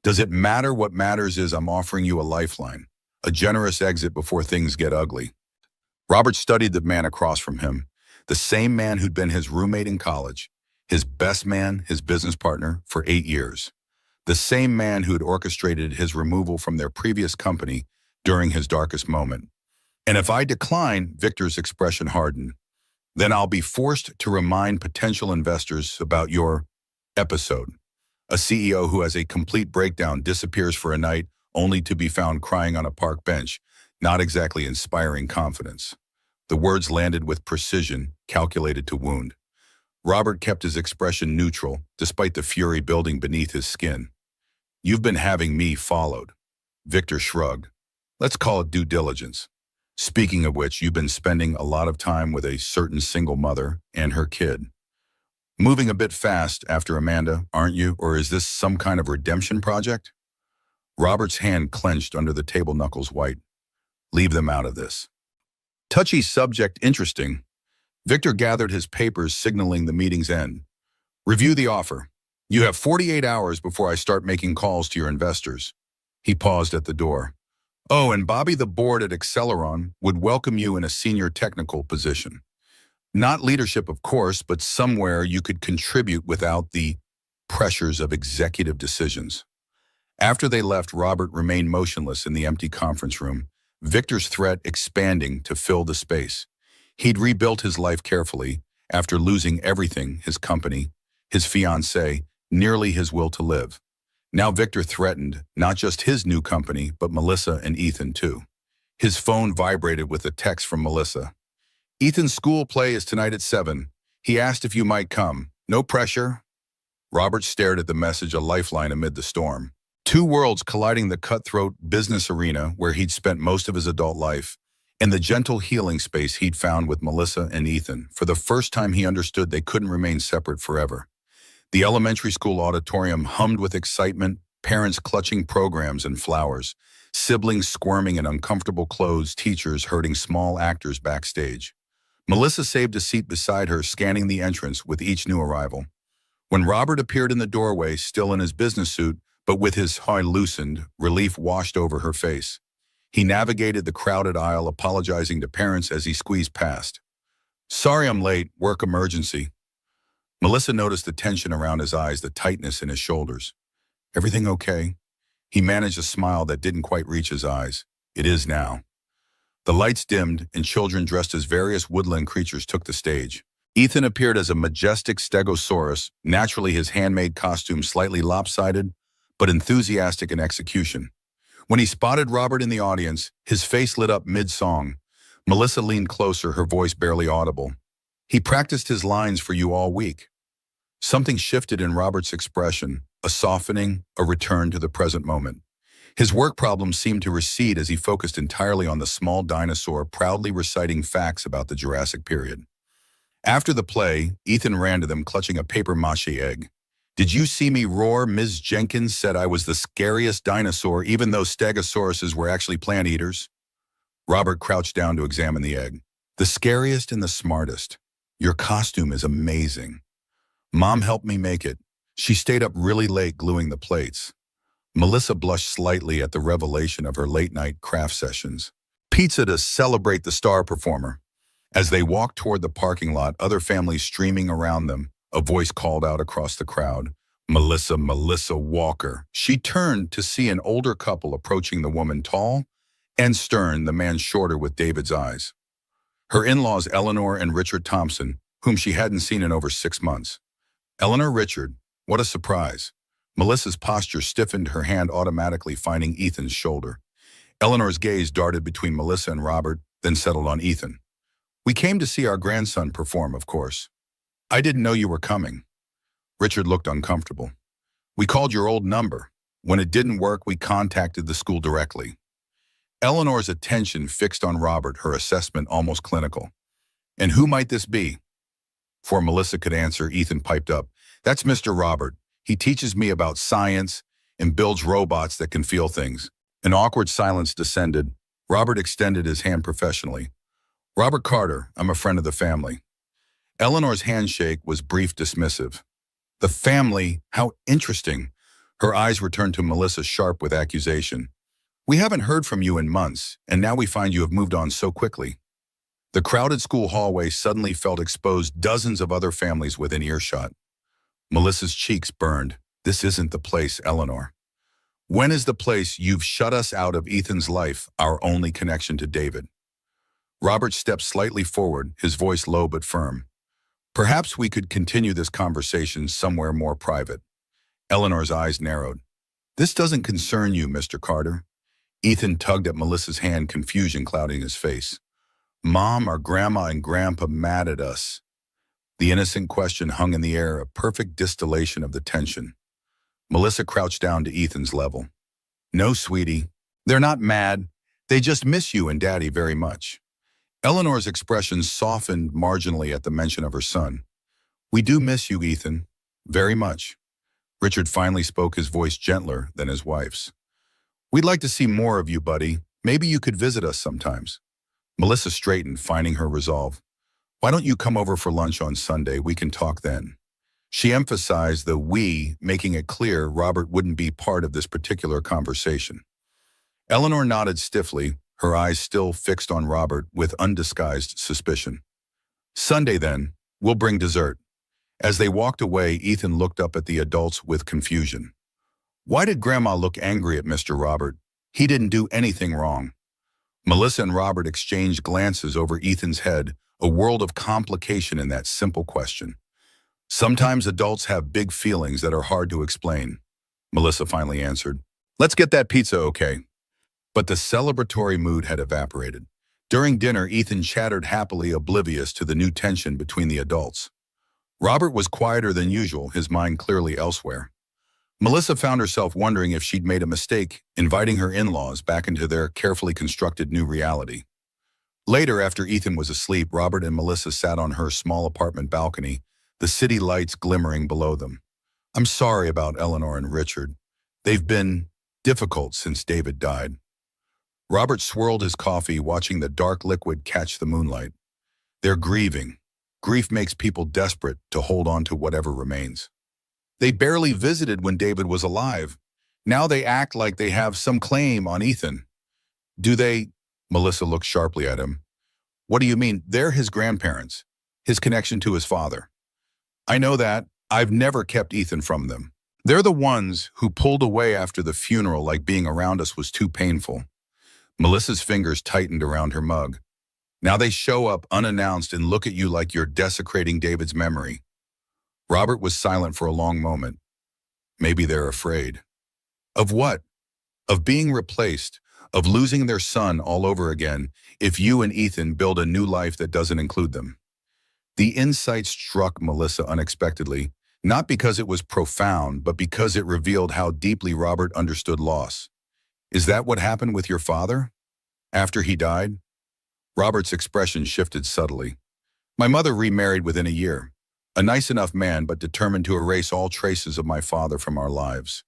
Does it matter? What matters is I'm offering you a lifeline, a generous exit before things get ugly." Robert studied the man across from him, the same man who'd been his roommate in college, his best man, his business partner for 8 years. The same man who had orchestrated his removal from their previous company during his darkest moment. "And if I decline," Victor's expression hardened, "then I'll be forced to remind potential investors about your episode. A CEO who has a complete breakdown disappears for a night only to be found crying on a park bench, not exactly inspiring confidence." The words landed with precision, calculated to wound. Robert kept his expression neutral, despite the fury building beneath his skin. "You've been having me followed." Victor shrugged. "Let's call it due diligence. Speaking of which, you've been spending a lot of time with a certain single mother and her kid. Moving a bit fast after Amanda, aren't you? Or is this some kind of redemption project?" Robert's hand clenched under the table, knuckles white. "Leave them out of this." "Touchy subject, interesting." Victor gathered his papers, signaling the meeting's end. "Review the offer. You have 48 hours before I start making calls to your investors." He paused at the door. "Oh, and Bobby, the board at Acceleron would welcome you in a senior technical position. Not leadership, of course, but somewhere you could contribute without the pressures of executive decisions." After they left, Robert remained motionless in the empty conference room, Victor's threat expanding to fill the space. He'd rebuilt his life carefully after losing everything: his company, his fiancée, nearly his will to live. Now Victor threatened not just his new company, but Melissa and Ethan too. His phone vibrated with a text from Melissa. "Ethan's school play is tonight at 7. He asked if you might come. No pressure." Robert stared at the message, a lifeline amid the storm. 2 worlds colliding: the cutthroat business arena where he'd spent most of his adult life, and the gentle healing space he'd found with Melissa and Ethan. For the first time, he understood they couldn't remain separate forever. The elementary school auditorium hummed with excitement, parents clutching programs and flowers, siblings squirming in uncomfortable clothes, teachers herding small actors backstage. Melissa saved a seat beside her, scanning the entrance with each new arrival. When Robert appeared in the doorway, still in his business suit, but with his tie loosened, relief washed over her face. He navigated the crowded aisle, apologizing to parents as he squeezed past. "Sorry I'm late, work emergency." Melissa noticed the tension around his eyes, the tightness in his shoulders. "Everything okay?" He managed a smile that didn't quite reach his eyes. It is now. The lights dimmed, and children dressed as various woodland creatures took the stage. Ethan appeared as a majestic stegosaurus, naturally his handmade costume slightly lopsided, but enthusiastic in execution. When he spotted Robert in the audience, his face lit up mid-song. Melissa leaned closer, her voice barely audible. He practiced his lines for you all week. Something shifted in Robert's expression, a softening, a return to the present moment. His work problems seemed to recede as he focused entirely on the small dinosaur proudly reciting facts about the Jurassic period. After the play, Ethan ran to them clutching a papier-mâché egg. "Did you see me roar? Ms. Jenkins said I was the scariest dinosaur even though stegosauruses were actually plant eaters." Robert crouched down to examine the egg. "The scariest and the smartest. Your costume is amazing. Mom helped me make it. She stayed up really late gluing the plates." Melissa blushed slightly at the revelation of her late-night craft sessions. "Pizza to celebrate the star performer." As they walked toward the parking lot, other families streaming around them, a voice called out across the crowd, Melissa Walker." She turned to see an older couple approaching the woman, tall and stern, the man shorter with David's eyes. Her in-laws, Eleanor and Richard Thompson, whom she hadn't seen in over 6 months. Eleanor Richard, what a surprise. Melissa's posture stiffened, her hand automatically finding Ethan's shoulder. Eleanor's gaze darted between Melissa and Robert, then settled on Ethan. "We came to see our grandson perform, of course." "I didn't know you were coming." Richard looked uncomfortable. "We called your old number. When it didn't work, we contacted the school directly." Eleanor's attention fixed on Robert, her assessment almost clinical. "And who might this be?" Before Melissa could answer, Ethan piped up, "That's Mr. Robert. He teaches me about science and builds robots that can feel things." An awkward silence descended. Robert extended his hand professionally. "Robert Carter, I'm a friend of the family." Eleanor's handshake was brief, dismissive. "The family? How interesting." Her eyes returned to Melissa, sharp with accusation. "We haven't heard from you in months, and now we find you have moved on so quickly." The crowded school hallway suddenly felt exposed, dozens of other families within earshot. Melissa's cheeks burned. "This isn't the place, Eleanor." "When is the place? You've shut us out of Ethan's life, our only connection to David." Robert stepped slightly forward, his voice low but firm. "Perhaps we could continue this conversation somewhere more private." Eleanor's eyes narrowed. "This doesn't concern you, Mr. Carter." Ethan tugged at Melissa's hand, confusion clouding his face. "Mom, are Grandma and Grandpa mad at us?" The innocent question hung in the air, a perfect distillation of the tension. Melissa crouched down to Ethan's level. "No, sweetie. They're not mad. They just miss you and Daddy very much." Eleanor's expression softened marginally at the mention of her son. "We do miss you, Ethan. Very much." Richard finally spoke, his voice gentler than his wife's. "We'd like to see more of you, buddy. Maybe you could visit us sometimes." Melissa straightened, finding her resolve. "Why don't you come over for lunch on Sunday? We can talk then." She emphasized the "we," making it clear Robert wouldn't be part of this particular conversation. Eleanor nodded stiffly, her eyes still fixed on Robert with undisguised suspicion. "Sunday then, we'll bring dessert." As they walked away, Ethan looked up at the adults with confusion. Why did Grandma look angry at Mr. Robert? He didn't do anything wrong. Melissa and Robert exchanged glances over Ethan's head, a world of complication in that simple question. "Sometimes adults have big feelings that are hard to explain," Melissa finally answered. "Let's get that pizza, okay?" But the celebratory mood had evaporated. During dinner, Ethan chattered happily, oblivious to the new tension between the adults. Robert was quieter than usual, his mind clearly elsewhere. Melissa found herself wondering if she'd made a mistake inviting her in-laws back into their carefully constructed new reality. Later, after Ethan was asleep, Robert and Melissa sat on her small apartment balcony, the city lights glimmering below them. "I'm sorry about Eleanor and Richard. They've been difficult since David died." Robert swirled his coffee, watching the dark liquid catch the moonlight. "They're grieving. Grief makes people desperate to hold on to whatever remains. They barely visited when David was alive. Now they act like they have some claim on Ethan." "Do they?" Melissa looked sharply at him. "What do you mean? They're his grandparents, his connection to his father." "I know that. I've never kept Ethan from them." They're the ones who pulled away after the funeral like being around us was too painful. Melissa's fingers tightened around her mug. Now they show up unannounced and look at you like you're desecrating David's memory. Robert was silent for a long moment. Maybe they're afraid. Of what? Of being replaced, of losing their son all over again, if you and Ethan build a new life that doesn't include them. The insight struck Melissa unexpectedly, not because it was profound, but because it revealed how deeply Robert understood loss. Is that what happened with your father? After he died? Robert's expression shifted subtly. My mother remarried within a year. A nice enough man, but determined to erase all traces of my father from our lives.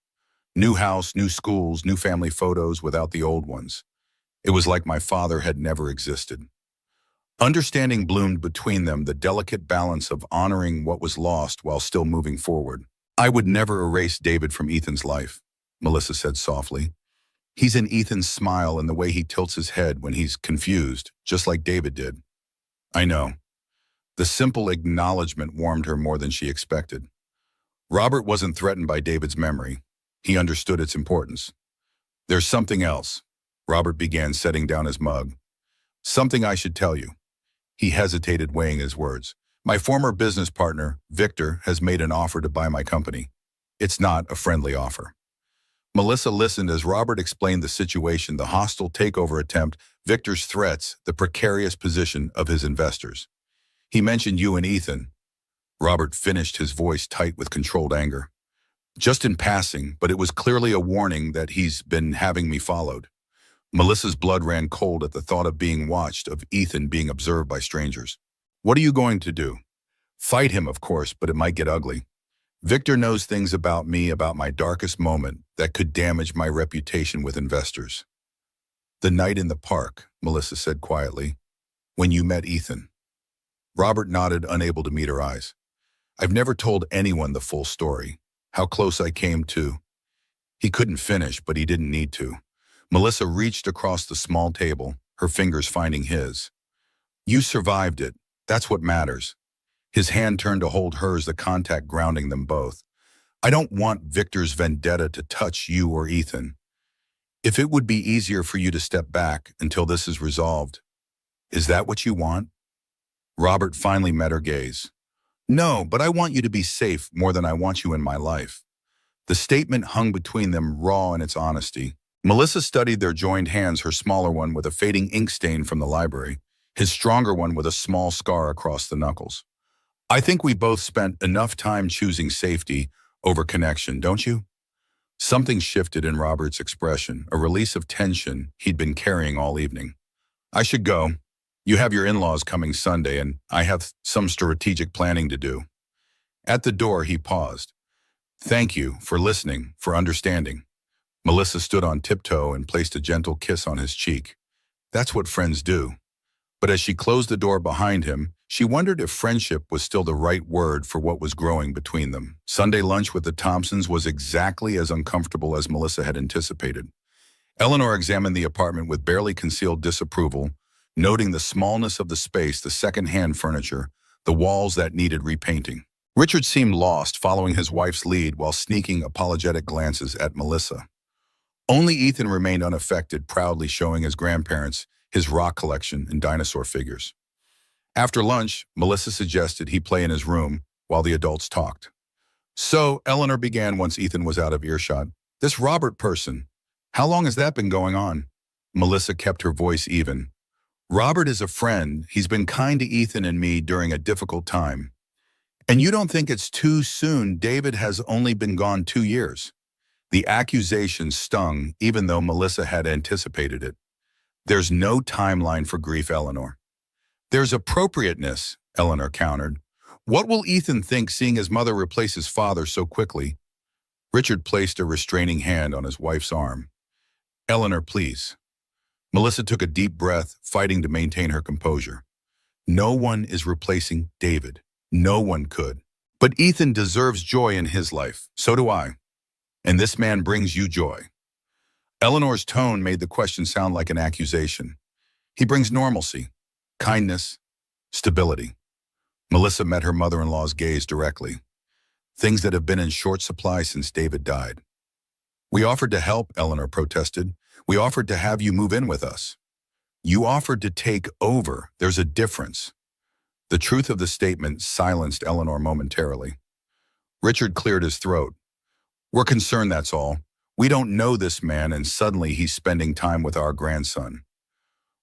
New house, new schools, new family photos without the old ones. It was like my father had never existed. Understanding bloomed between them, the delicate balance of honoring what was lost while still moving forward. I would never erase David from Ethan's life, Melissa said softly. He's in Ethan's smile and the way he tilts his head when he's confused, just like David did. I know. The simple acknowledgement warmed her more than she expected. Robert wasn't threatened by David's memory. He understood its importance. There's something else. Robert began, setting down his mug. Something I should tell you. He hesitated, weighing his words. My former business partner, Victor, has made an offer to buy my company. It's not a friendly offer. Melissa listened as Robert explained the situation, the hostile takeover attempt, Victor's threats, the precarious position of his investors. He mentioned you and Ethan. Robert finished, his voice tight with controlled anger. Just in passing, but it was clearly a warning that he's been having me followed. Melissa's blood ran cold at the thought of being watched, of Ethan being observed by strangers. What are you going to do? Fight him, of course, but it might get ugly. Victor knows things about me, about my darkest moment, that could damage my reputation with investors. The night in the park, Melissa said quietly, when you met Ethan. Robert nodded, unable to meet her eyes. I've never told anyone the full story, how close I came to. He couldn't finish, but he didn't need to. Melissa reached across the small table, her fingers finding his. You survived it. That's what matters. His hand turned to hold hers, the contact grounding them both. I don't want Victor's vendetta to touch you or Ethan. If it would be easier for you to step back until this is resolved, is that what you want? Robert finally met her gaze. No, but I want you to be safe more than I want you in my life. The statement hung between them, raw in its honesty. Melissa studied their joined hands, her smaller one with a fading ink stain from the library, his stronger one with a small scar across the knuckles. I think we both spent enough time choosing safety over connection, don't you? Something shifted in Robert's expression, a release of tension he'd been carrying all evening. I should go. You have your in-laws coming Sunday, and I have some strategic planning to do. At the door, he paused. Thank you for listening, for understanding. Melissa stood on tiptoe and placed a gentle kiss on his cheek. That's what friends do. But as she closed the door behind him, she wondered if friendship was still the right word for what was growing between them. Sunday lunch with the Thompsons was exactly as uncomfortable as Melissa had anticipated. Eleanor examined the apartment with barely concealed disapproval, noting the smallness of the space, the second-hand furniture, the walls that needed repainting. Richard seemed lost, following his wife's lead while sneaking apologetic glances at Melissa. Only Ethan remained unaffected, proudly showing his grandparents his rock collection and dinosaur figures. After lunch, Melissa suggested he play in his room while the adults talked. So, Eleanor began once Ethan was out of earshot. This Robert person, how long has that been going on? Melissa kept her voice even. Robert is a friend. He's been kind to Ethan and me during a difficult time. And you don't think it's too soon? David has only been gone 2 years. The accusation stung, even though Melissa had anticipated it. There's no timeline for grief, Eleanor. There's appropriateness, Eleanor countered. What will Ethan think seeing his mother replace his father so quickly? Richard placed a restraining hand on his wife's arm. Eleanor, please. Melissa took a deep breath, fighting to maintain her composure. No one is replacing David. No one could. But Ethan deserves joy in his life. So do I. And this man brings you joy. Eleanor's tone made the question sound like an accusation. He brings normalcy, kindness, stability. Melissa met her mother-in-law's gaze directly. things that have been in short supply since David died. We offered to help, Eleanor protested. We offered to have you move in with us. You offered to take over. There's a difference. The truth of the statement silenced Eleanor momentarily. Richard cleared his throat. We're concerned, that's all. We don't know this man, and suddenly he's spending time with our grandson.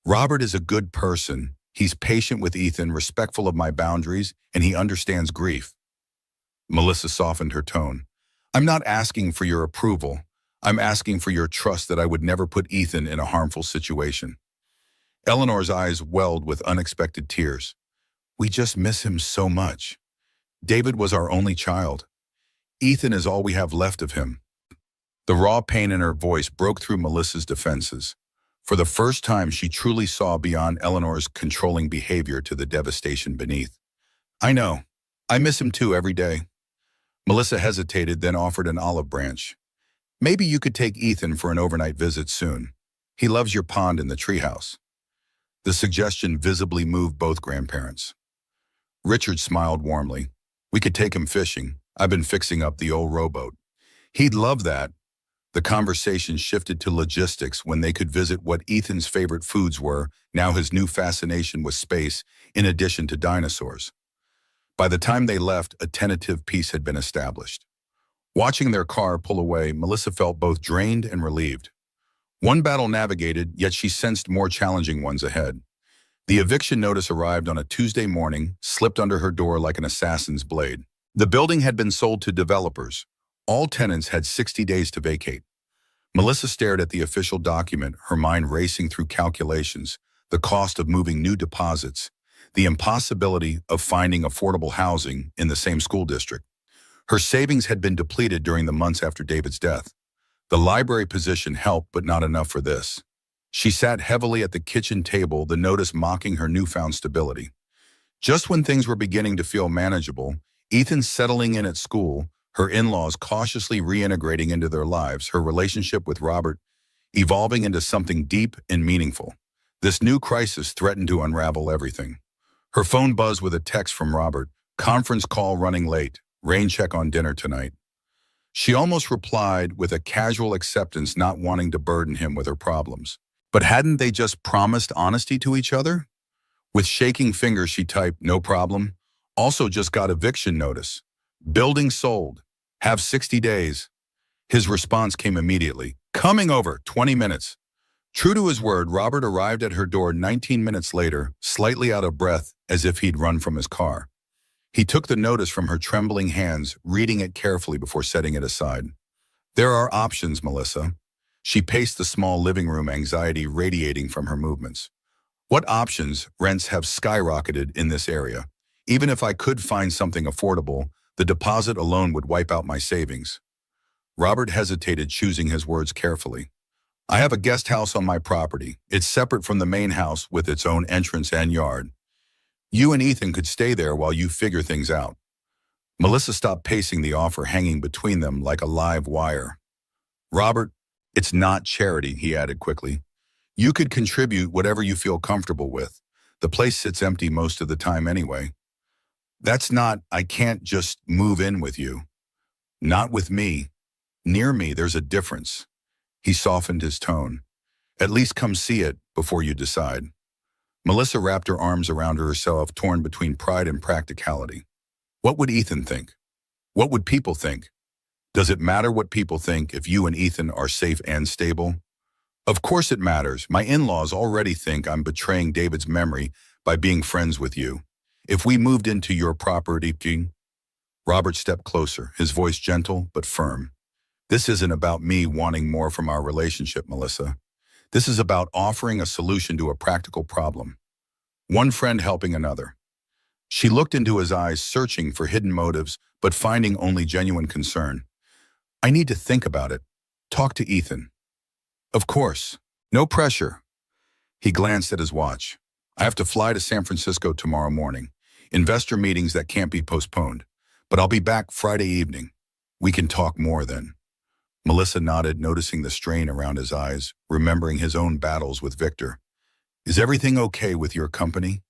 Robert is a good person. He's patient with Ethan, respectful of my boundaries, and he understands grief. Melissa softened her tone. I'm not asking for your approval. I'm asking for your trust that I would never put Ethan in a harmful situation. Eleanor's eyes welled with unexpected tears. We just miss him so much. David was our only child. Ethan is all we have left of him. The raw pain in her voice broke through Melissa's defenses. For the first time, she truly saw beyond Eleanor's controlling behavior to the devastation beneath. I know. I miss him too every day. Melissa hesitated, then offered an olive branch. Maybe you could take Ethan for an overnight visit soon. He loves your pond in the treehouse. The suggestion visibly moved both grandparents. Richard smiled warmly. We could take him fishing. I've been fixing up the old rowboat. He'd love that. The conversation shifted to logistics when they could visit what Ethan's favorite foods were, now his new fascination with space, in addition to dinosaurs. By the time they left, a tentative peace had been established. Watching their car pull away, Melissa felt both drained and relieved. One battle navigated, yet she sensed more challenging ones ahead. The eviction notice arrived on a Tuesday morning, slipped under her door like an assassin's blade. The building had been sold to developers. All tenants had 60 days to vacate. Melissa stared at the official document, her mind racing through calculations, the cost of moving new deposits, the impossibility of finding affordable housing in the same school district. Her savings had been depleted during the months after David's death. The library position helped, but not enough for this. She sat heavily at the kitchen table, the notice mocking her newfound stability. Just when things were beginning to feel manageable, Ethan settling in at school, her in-laws cautiously reintegrating into their lives, her relationship with Robert evolving into something deep and meaningful. This new crisis threatened to unravel everything. Her phone buzzed with a text from Robert, conference call running late, rain check on dinner tonight. She almost replied with a casual acceptance, not wanting to burden him with her problems. But hadn't they just promised honesty to each other? With shaking fingers, she typed, no problem. Also just got eviction notice. Building sold. Have 60 days. His response came immediately. Coming over, 20 minutes. True to his word, Robert arrived at her door 19 minutes later, slightly out of breath, as if he'd run from his car. He took the notice from her trembling hands, reading it carefully before setting it aside. There are options, Melissa. She paced the small living room, anxiety radiating from her movements. What options? Rents have skyrocketed in this area. Even if I could find something affordable, the deposit alone would wipe out my savings. Robert hesitated, choosing his words carefully. I have a guest house on my property. It's separate from the main house with its own entrance and yard. You and Ethan could stay there while you figure things out. Melissa stopped pacing, the offer hanging between them like a live wire. Robert, it's not charity, he added quickly. You could contribute whatever you feel comfortable with. The place sits empty most of the time anyway. That's not, I can't just move in with you. Not with me. Near me, there's a difference. He softened his tone. At least come see it before you decide. Melissa wrapped her arms around herself, torn between pride and practicality. What would Ethan think? What would people think? Does it matter what people think if you and Ethan are safe and stable? Of course it matters. My in-laws already think I'm betraying David's memory by being friends with you. If we moved into your property, Robert stepped closer, his voice gentle but firm. This isn't about me wanting more from our relationship, Melissa. This is about offering a solution to a practical problem. One friend helping another. She looked into his eyes, searching for hidden motives, but finding only genuine concern. I need to think about it. Talk to Ethan. Of course. No pressure. He glanced at his watch. I have to fly to San Francisco tomorrow morning. Investor meetings that can't be postponed. But I'll be back Friday evening. We can talk more then. Melissa nodded, noticing the strain around his eyes, remembering his own battles with Victor. Is everything okay with your company?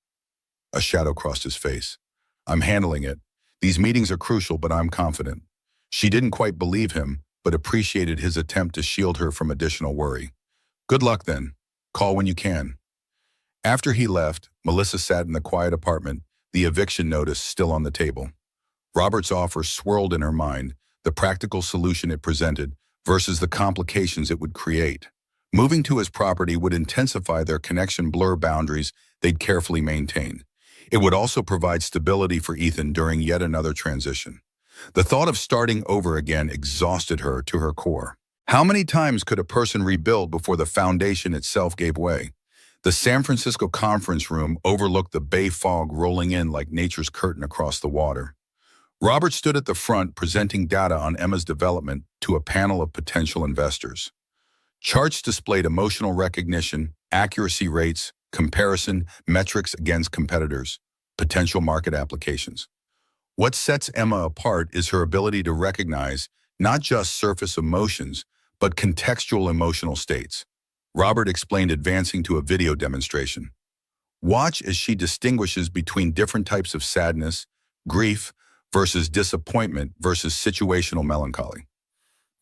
A shadow crossed his face. I'm handling it. These meetings are crucial, but I'm confident. She didn't quite believe him, but appreciated his attempt to shield her from additional worry. Good luck then. Call when you can. After he left, Melissa sat in the quiet apartment, the eviction notice still on the table. Robert's offer swirled in her mind, the practical solution it presented versus the complications it would create. Moving to his property would intensify their connection, blur boundaries they'd carefully maintained. It would also provide stability for Ethan during yet another transition. The thought of starting over again exhausted her to her core. How many times could a person rebuild before the foundation itself gave way? The San Francisco conference room overlooked the bay fog rolling in like nature's curtain across the water. Robert stood at the front presenting data on Emma's development to a panel of potential investors. Charts displayed emotional recognition, accuracy rates, comparison, metrics against competitors, potential market applications. What sets Emma apart is her ability to recognize not just surface emotions, but contextual emotional states. Robert explained, advancing to a video demonstration. Watch as she distinguishes between different types of sadness, grief versus disappointment versus situational melancholy.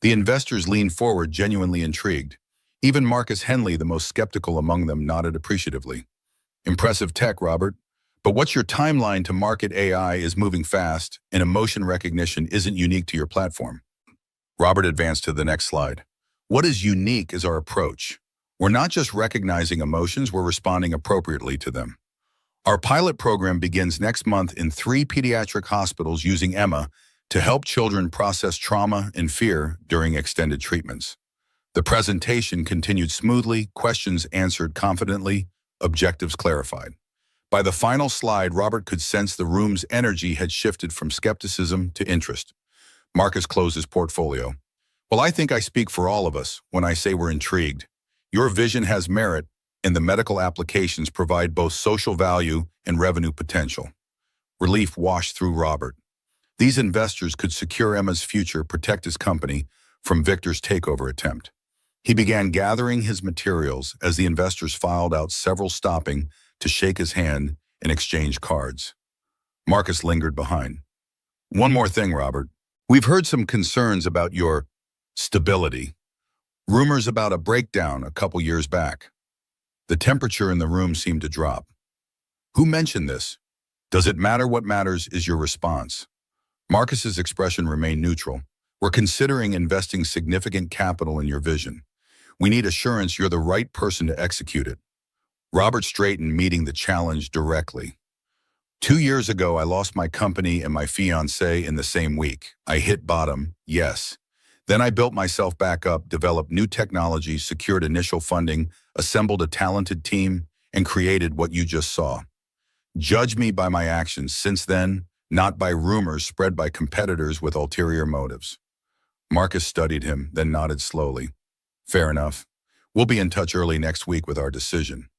The investors leaned forward, genuinely intrigued. Even Marcus Henley, the most skeptical among them, nodded appreciatively. Impressive tech, Robert. But what's your timeline to market? AI is moving fast, and emotion recognition isn't unique to your platform. Robert advanced to the next slide. What is unique is our approach. We're not just recognizing emotions, we're responding appropriately to them. Our pilot program begins next month in 3 pediatric hospitals using Emma to help children process trauma and fear during extended treatments. The presentation continued smoothly, questions answered confidently, objectives clarified. By the final slide, Robert could sense the room's energy had shifted from skepticism to interest. Marcus closed his portfolio. Well, I think I speak for all of us when I say we're intrigued. Your vision has merit, and the medical applications provide both social value and revenue potential. Relief washed through Robert. These investors could secure Emma's future, protect his company from Victor's takeover attempt. He began gathering his materials as the investors filed out, several stopping to shake his hand and exchange cards. Marcus lingered behind. One more thing, Robert. We've heard some concerns about your stability. Rumors about a breakdown a couple years back. The temperature in the room seemed to drop. Who mentioned this? Does it matter? What matters is your response. Marcus's expression remained neutral. We're considering investing significant capital in your vision. We need assurance you're the right person to execute it. Robert straightened, meeting the challenge directly. 2 years ago, I lost my company and my fiancée in the same week. I hit bottom, yes. Then I built myself back up, developed new technology, secured initial funding, assembled a talented team, and created what you just saw. Judge me by my actions since then, not by rumors spread by competitors with ulterior motives. Marcus studied him, then nodded slowly. Fair enough. We'll be in touch early next week with our decision.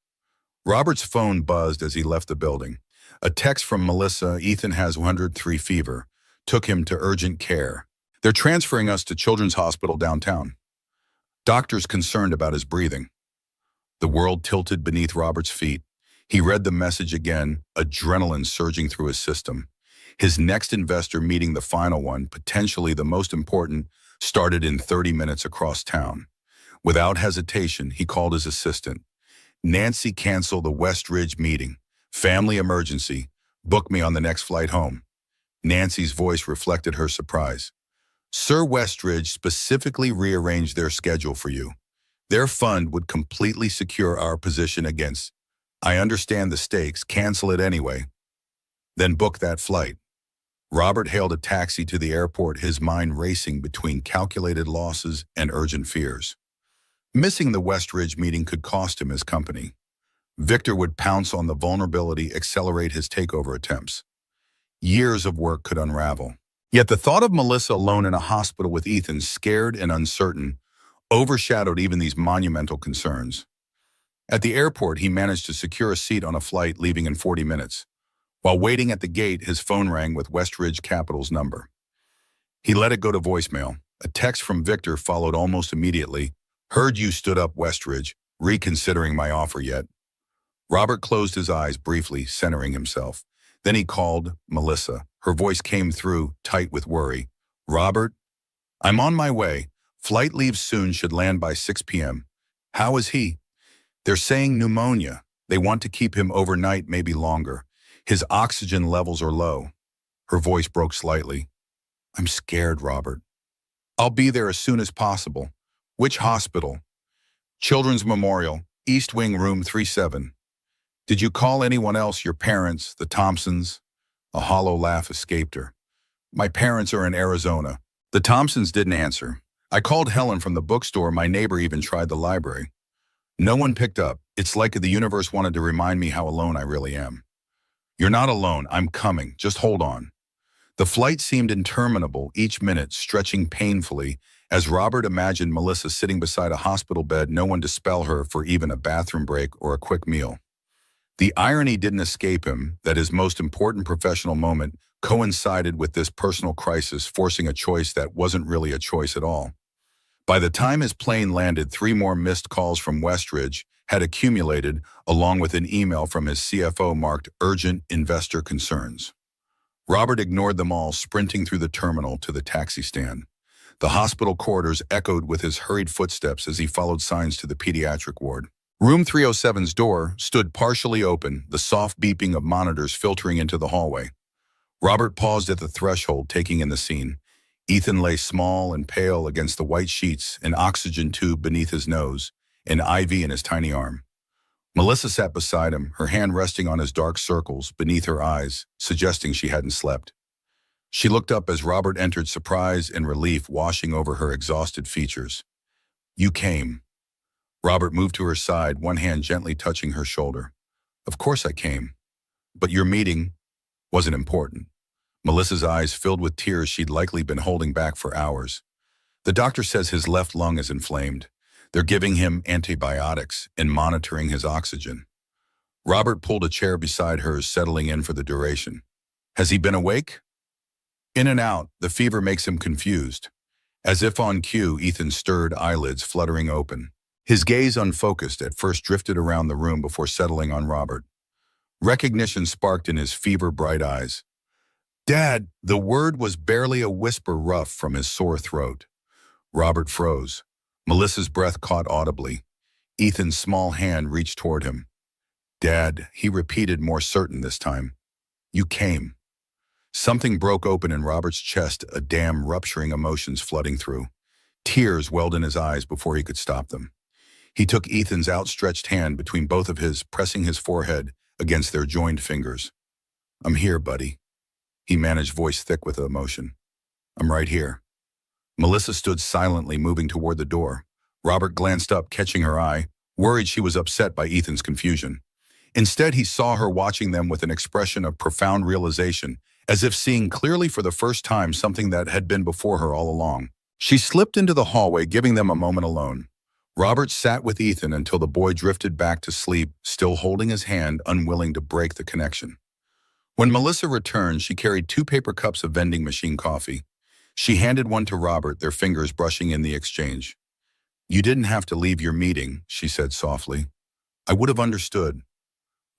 Robert's phone buzzed as he left the building. A text from Melissa. Ethan has 103 fever. Took him to urgent care. They're transferring us to Children's Hospital downtown. Doctors concerned about his breathing. The world tilted beneath Robert's feet. He read the message again, adrenaline surging through his system. His next investor meeting, the final one, potentially the most important, started in 30 minutes across town. Without hesitation, he called his assistant. Nancy, cancel the West Ridge meeting. Family emergency. Book me on the next flight home. Nancy's voice reflected her surprise. Sir Westridge specifically rearranged their schedule for you. Their fund would completely secure our position against. I understand the stakes, cancel it anyway. Then book that flight. Robert hailed a taxi to the airport, his mind racing between calculated losses and urgent fears. Missing the Westridge meeting could cost him his company. Victor would pounce on the vulnerability, accelerate his takeover attempts. Years of work could unravel. Yet the thought of Melissa alone in a hospital with Ethan, scared and uncertain, overshadowed even these monumental concerns. At the airport, he managed to secure a seat on a flight leaving in 40 minutes. While waiting at the gate, his phone rang with Westridge Capital's number. He let it go to voicemail. A text from Victor followed almost immediately. Heard you stood up, Westridge. Reconsidering my offer yet? Robert closed his eyes briefly, centering himself. Then he called Melissa. Her voice came through, tight with worry. "Robert, I'm on my way. Flight leaves soon, should land by 6 p.m. How is he?" "They're saying pneumonia. They want to keep him overnight, maybe longer. His oxygen levels are low." Her voice broke slightly. "I'm scared, Robert." "I'll be there as soon as possible." "Which hospital?" "Children's Memorial, East Wing, room 37. "Did you call anyone else, your parents, the Thompsons?" A hollow laugh escaped her. "My parents are in Arizona." The Thompsons didn't answer. "I called Helen from the bookstore. My neighbor even tried the library. No one picked up. It's like the universe wanted to remind me how alone I really am." "You're not alone. I'm coming. Just hold on." The flight seemed interminable, each minute stretching painfully, as Robert imagined Melissa sitting beside a hospital bed, no one to spell her for even a bathroom break or a quick meal. The irony didn't escape him that his most important professional moment coincided with this personal crisis, forcing a choice that wasn't really a choice at all. By the time his plane landed, 3 more missed calls from Westridge had accumulated, along with an email from his CFO marked "Urgent Investor Concerns." Robert ignored them all, sprinting through the terminal to the taxi stand. The hospital corridors echoed with his hurried footsteps as he followed signs to the pediatric ward. Room 307's door stood partially open, the soft beeping of monitors filtering into the hallway. Robert paused at the threshold, taking in the scene. Ethan lay small and pale against the white sheets, an oxygen tube beneath his nose, an IV in his tiny arm. Melissa sat beside him, her hand resting on his dark circles beneath her eyes, suggesting she hadn't slept. She looked up as Robert entered, surprise and relief washing over her exhausted features. "You came." Robert moved to her side, one hand gently touching her shoulder. "Of course I came. But your meeting wasn't important." Melissa's eyes filled with tears she'd likely been holding back for hours. "The doctor says his left lung is inflamed. They're giving him antibiotics and monitoring his oxygen." Robert pulled a chair beside hers, settling in for the duration. "Has he been awake?" "In and out. The fever makes him confused." As if on cue, Ethan stirred, eyelids fluttering open. His gaze, unfocused, at first drifted around the room before settling on Robert. Recognition sparked in his fever-bright eyes. "Dad!" The word was barely a whisper, rough from his sore throat. Robert froze. Melissa's breath caught audibly. Ethan's small hand reached toward him. "Dad," he repeated, more certain this time. "You came." Something broke open in Robert's chest, a dam rupturing, emotions flooding through. Tears welled in his eyes before he could stop them. He took Ethan's outstretched hand between both of his, pressing his forehead against their joined fingers. "I'm here, buddy." He managed, voice thick with emotion. "I'm right here." Melissa stood silently, moving toward the door. Robert glanced up, catching her eye, worried she was upset by Ethan's confusion. Instead, he saw her watching them with an expression of profound realization, as if seeing clearly for the first time something that had been before her all along. She slipped into the hallway, giving them a moment alone. Robert sat with Ethan until the boy drifted back to sleep, still holding his hand, unwilling to break the connection. When Melissa returned, she carried 2 paper cups of vending machine coffee. She handed one to Robert, their fingers brushing in the exchange. "You didn't have to leave your meeting," she said softly. "I would have understood."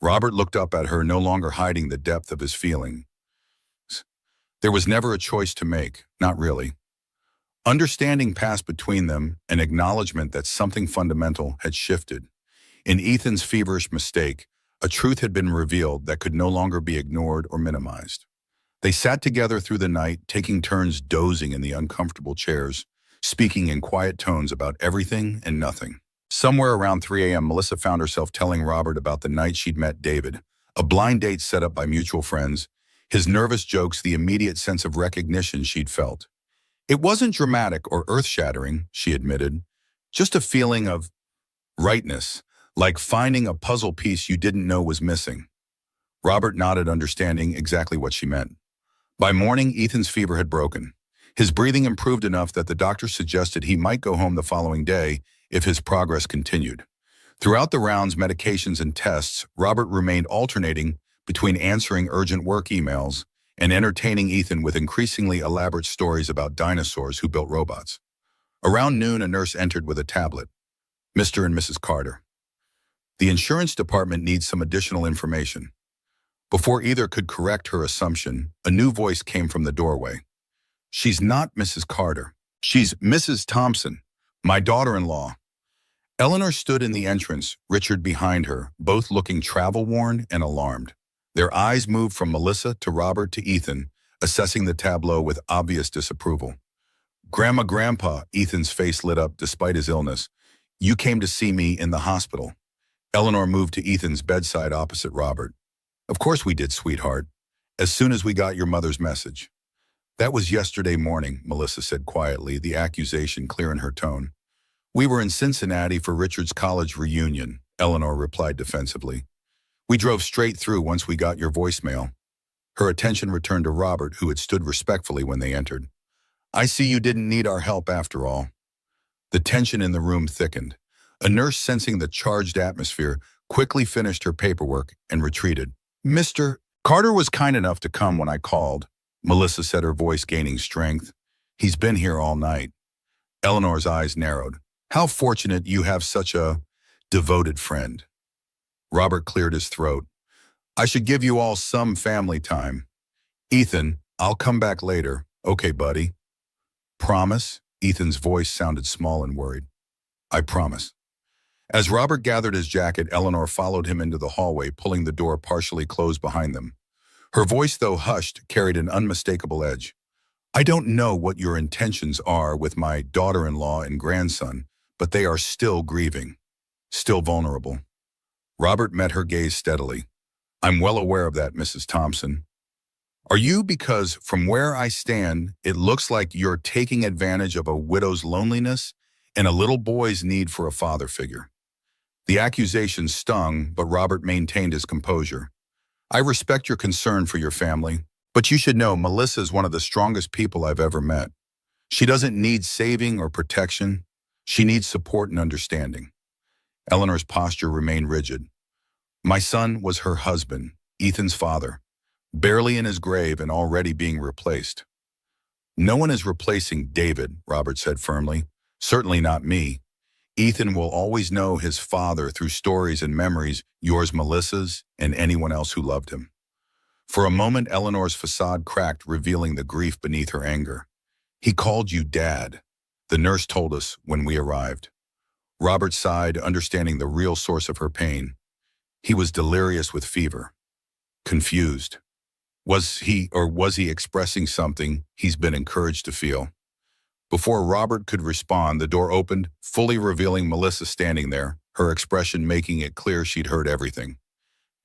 Robert looked up at her, no longer hiding the depth of his feeling. There was never a choice to make, not really. Understanding passed between them, an acknowledgement that something fundamental had shifted. In Ethan's feverish mistake, a truth had been revealed that could no longer be ignored or minimized. They sat together through the night, taking turns dozing in the uncomfortable chairs, speaking in quiet tones about everything and nothing. Somewhere around 3 a.m., Melissa found herself telling Robert about the night she'd met David, a blind date set up by mutual friends, his nervous jokes, the immediate sense of recognition she'd felt. It wasn't dramatic or earth-shattering, she admitted, just a feeling of rightness, like finding a puzzle piece you didn't know was missing. Robert nodded, understanding exactly what she meant. By morning, Ethan's fever had broken. His breathing improved enough that the doctor suggested he might go home the following day if his progress continued. Throughout the rounds, medications, and tests, Robert remained alternating between answering urgent work emails and entertaining Ethan with increasingly elaborate stories about dinosaurs who built robots. Around noon, a nurse entered with a tablet. "Mr. and Mrs. Carter. The insurance department needs some additional information." Before either could correct her assumption, a new voice came from the doorway. "She's not Mrs. Carter. She's Mrs. Thompson, my daughter-in-law." Eleanor stood in the entrance, Richard behind her, both looking travel-worn and alarmed. Their eyes moved from Melissa to Robert to Ethan, assessing the tableau with obvious disapproval. "Grandpa," Ethan's face lit up despite his illness. "You came to see me in the hospital." Eleanor moved to Ethan's bedside opposite Robert. "Of course we did, sweetheart. As soon as we got your mother's message." "That was yesterday morning," Melissa said quietly, the accusation clear in her tone. "We were in Cincinnati for Richard's college reunion," Eleanor replied defensively. "We drove straight through once we got your voicemail." Her attention returned to Robert, who had stood respectfully when they entered. "I see you didn't need our help after all." The tension in the room thickened. A nurse, sensing the charged atmosphere, quickly finished her paperwork and retreated. "Mr. Carter was kind enough to come when I called," Melissa said, her voice gaining strength. "He's been here all night." Eleanor's eyes narrowed. "How fortunate you have such a devoted friend." Robert cleared his throat. "I should give you all some family time. Ethan, I'll come back later. Okay, buddy." "Promise?" Ethan's voice sounded small and worried. "I promise." As Robert gathered his jacket, Eleanor followed him into the hallway, pulling the door partially closed behind them. Her voice, though hushed, carried an unmistakable edge. "I don't know what your intentions are with my daughter-in-law and grandson, but they are still grieving, still vulnerable." Robert met her gaze steadily. "I'm well aware of that, Mrs. Thompson." "Are you? Because from where I stand, it looks like you're taking advantage of a widow's loneliness and a little boy's need for a father figure." The accusation stung, but Robert maintained his composure. "I respect your concern for your family, but you should know Melissa is one of the strongest people I've ever met. She doesn't need saving or protection. She needs support and understanding." Eleanor's posture remained rigid. "My son was her husband, Ethan's father, barely in his grave and already being replaced." "No one is replacing David," Robert said firmly. "Certainly not me. Ethan will always know his father through stories and memories, yours, Melissa's, and anyone else who loved him." For a moment, Eleanor's facade cracked, revealing the grief beneath her anger. "He called you Dad," the nurse told us when we arrived. Robert sighed, understanding the real source of her pain. He was delirious with fever. Confused. Was he expressing something he's been encouraged to feel? Before Robert could respond, the door opened, fully revealing Melissa standing there, her expression making it clear she'd heard everything.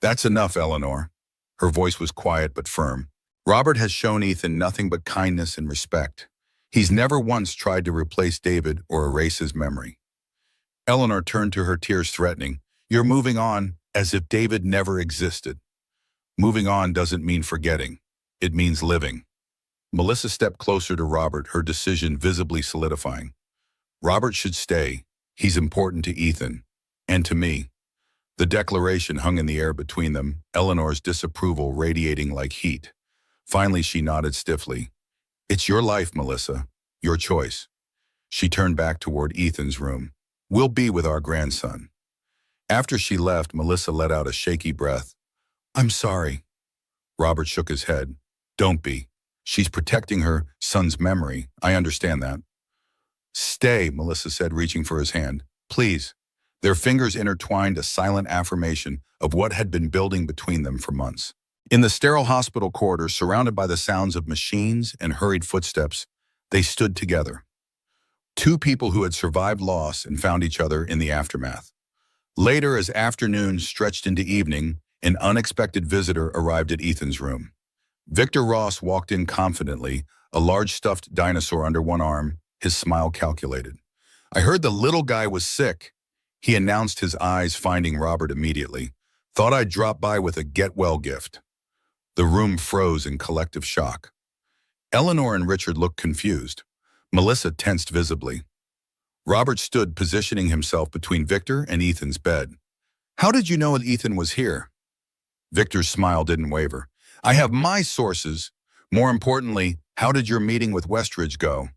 "That's enough, Eleanor." Her voice was quiet but firm. "Robert has shown Ethan nothing but kindness and respect. He's never once tried to replace David or erase his memory." Eleanor turned to her, tears threatening. "You're moving on as if David never existed." "Moving on doesn't mean forgetting. It means living." Melissa stepped closer to Robert, her decision visibly solidifying. "Robert should stay. He's important to Ethan. And to me." The declaration hung in the air between them, Eleanor's disapproval radiating like heat. Finally, she nodded stiffly. "It's your life, Melissa. Your choice." She turned back toward Ethan's room. "We'll be with our grandson." After she left, Melissa let out a shaky breath. "I'm sorry." Robert shook his head. "Don't be. She's protecting her son's memory. I understand that." "Stay," Melissa said, reaching for his hand. "Please." Their fingers intertwined, a silent affirmation of what had been building between them for months. In the sterile hospital corridor, surrounded by the sounds of machines and hurried footsteps, they stood together. Two people who had survived loss and found each other in the aftermath. Later, as afternoon stretched into evening, an unexpected visitor arrived at Ethan's room. Victor Ross walked in confidently, a large stuffed dinosaur under one arm, his smile calculated. "I heard the little guy was sick," he announced, his eyes finding Robert immediately. "Thought I'd drop by with a get-well gift." The room froze in collective shock. Eleanor and Richard looked confused. Melissa tensed visibly. Robert stood, positioning himself between Victor and Ethan's bed. "How did you know that Ethan was here?" Victor's smile didn't waver. "I have my sources. More importantly, how did your meeting with Westridge go?"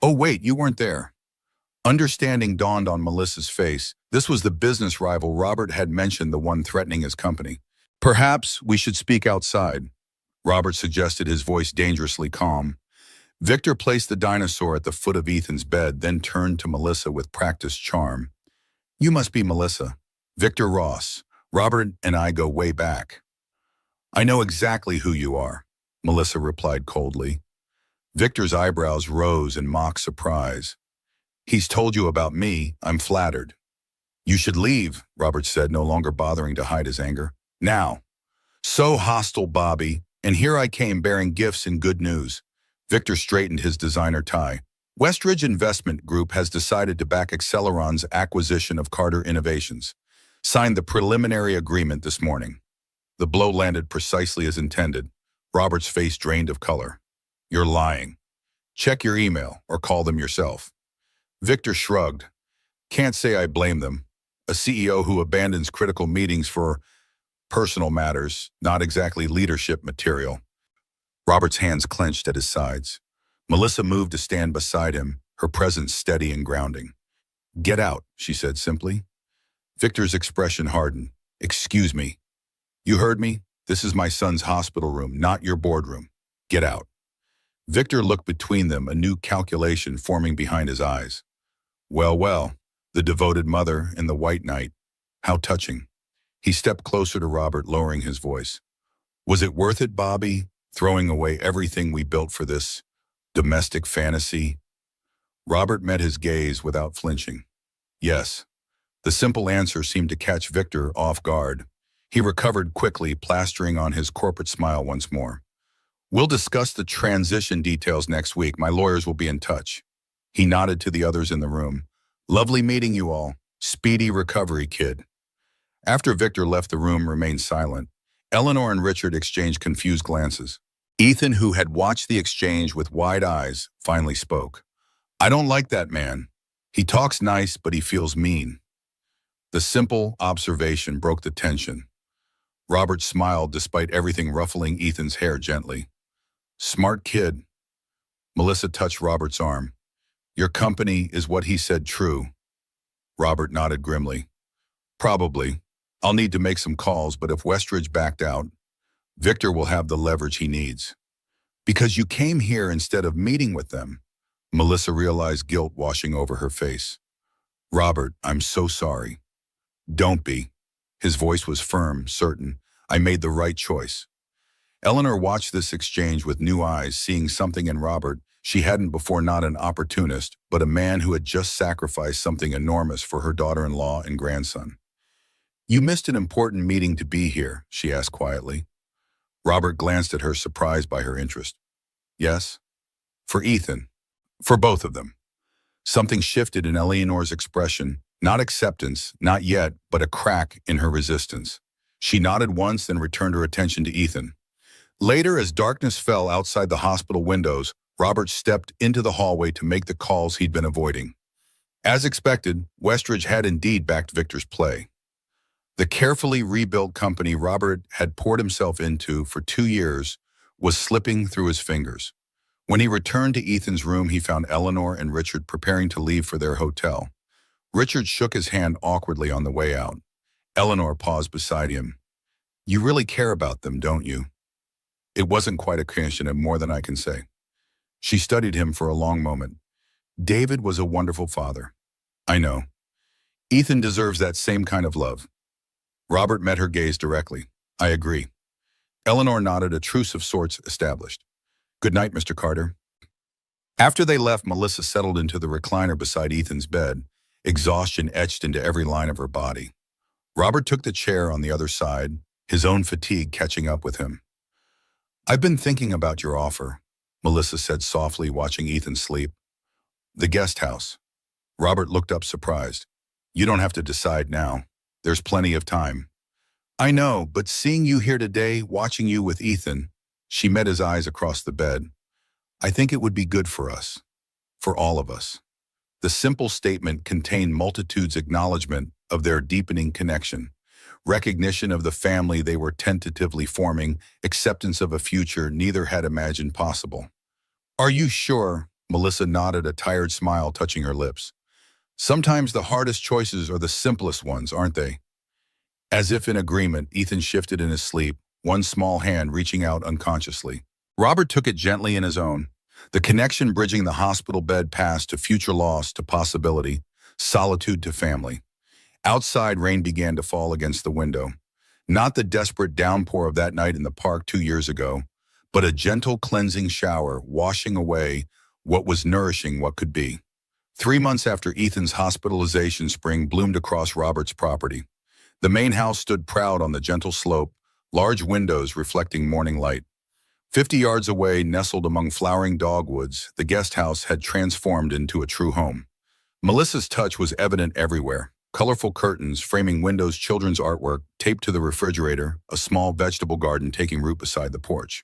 "Oh wait, you weren't there." Understanding dawned on Melissa's face. This was the business rival Robert had mentioned, the one threatening his company. Perhaps we should speak outside, Robert suggested, his voice dangerously calm. Victor placed the dinosaur at the foot of Ethan's bed, then turned to Melissa with practiced charm. You must be Melissa. Victor Ross. Robert and I go way back. I know exactly who you are, Melissa replied coldly. Victor's eyebrows rose in mock surprise. He's told you about me. I'm flattered. You should leave, Robert said, no longer bothering to hide his anger. Now. So hostile, Bobby, and here I came bearing gifts and good news. Victor straightened his designer tie. Westridge Investment Group has decided to back Acceleron's acquisition of Carter Innovations. Signed the preliminary agreement this morning. The blow landed precisely as intended. Robert's face drained of color. You're lying. Check your email or call them yourself. Victor shrugged. Can't say I blame them. A CEO who abandons critical meetings for personal matters, not exactly leadership material. Robert's hands clenched at his sides. Melissa moved to stand beside him, her presence steady and grounding. Get out, she said simply. Victor's expression hardened. Excuse me. You heard me? This is my son's hospital room, not your boardroom. Get out. Victor looked between them, a new calculation forming behind his eyes. Well, well, the devoted mother and the white knight. How touching. He stepped closer to Robert, lowering his voice. Was it worth it, Bobby, throwing away everything we built for this domestic fantasy? Robert met his gaze without flinching. Yes. The simple answer seemed to catch Victor off guard. He recovered quickly, plastering on his corporate smile once more. We'll discuss the transition details next week. My lawyers will be in touch. He nodded to the others in the room. Lovely meeting you all. Speedy recovery, kid. After Victor left the room, remained silent. Eleanor and Richard exchanged confused glances. Ethan, who had watched the exchange with wide eyes, finally spoke. I don't like that man. He talks nice, but he feels mean. The simple observation broke the tension. Robert smiled despite everything, ruffling Ethan's hair gently. Smart kid. Melissa touched Robert's arm. Your company is what he said true. Robert nodded grimly. Probably. I'll need to make some calls, but if Westridge backed out, Victor will have the leverage he needs. Because you came here instead of meeting with them. Melissa realized guilt washing over her face. Robert, I'm so sorry. Don't be. His voice was firm, certain. I made the right choice. Eleanor watched this exchange with new eyes, seeing something in Robert she hadn't before, not an opportunist, but a man who had just sacrificed something enormous for her daughter-in-law and grandson. You missed an important meeting to be here, she asked quietly. Robert glanced at her, surprised by her interest. Yes? For Ethan. For both of them. Something shifted in Eleanor's expression, not acceptance, not yet, but a crack in her resistance. She nodded once, then returned her attention to Ethan. Later, as darkness fell outside the hospital windows, Robert stepped into the hallway to make the calls he'd been avoiding. As expected, Westridge had indeed backed Victor's play. The carefully rebuilt company Robert had poured himself into for 2 years was slipping through his fingers. When he returned to Ethan's room, he found Eleanor and Richard preparing to leave for their hotel. Richard shook his hand awkwardly on the way out. Eleanor paused beside him. You really care about them, don't you? It wasn't quite a question, and more than I can say. She studied him for a long moment. David was a wonderful father. I know. Ethan deserves that same kind of love. Robert met her gaze directly. I agree. Eleanor nodded, a truce of sorts established. Good night, Mr. Carter. After they left, Melissa settled into the recliner beside Ethan's bed, exhaustion etched into every line of her body. Robert took the chair on the other side, his own fatigue catching up with him. I've been thinking about your offer, Melissa said softly, watching Ethan sleep. The guest house. Robert looked up surprised. You don't have to decide now. There's plenty of time. I know, but seeing you here today, watching you with Ethan, she met his eyes across the bed. I think it would be good for us. For all of us. The simple statement contained multitudes' acknowledgement of their deepening connection, recognition of the family they were tentatively forming, acceptance of a future neither had imagined possible. Are you sure? Melissa nodded, a tired smile touching her lips. Sometimes the hardest choices are the simplest ones, aren't they? As if in agreement, Ethan shifted in his sleep, one small hand reaching out unconsciously. Robert took it gently in his own, the connection bridging the hospital bed past to future loss to possibility, solitude to family. Outside, rain began to fall against the window. Not the desperate downpour of that night in the park 2 years ago, but a gentle cleansing shower washing away what was nourishing what could be. 3 months after Ethan's hospitalization, spring bloomed across Robert's property. The main house stood proud on the gentle slope, large windows reflecting morning light. 50 yards away, nestled among flowering dogwoods, the guest house had transformed into a true home. Melissa's touch was evident everywhere. Colorful curtains framing windows, children's artwork taped to the refrigerator, a small vegetable garden taking root beside the porch.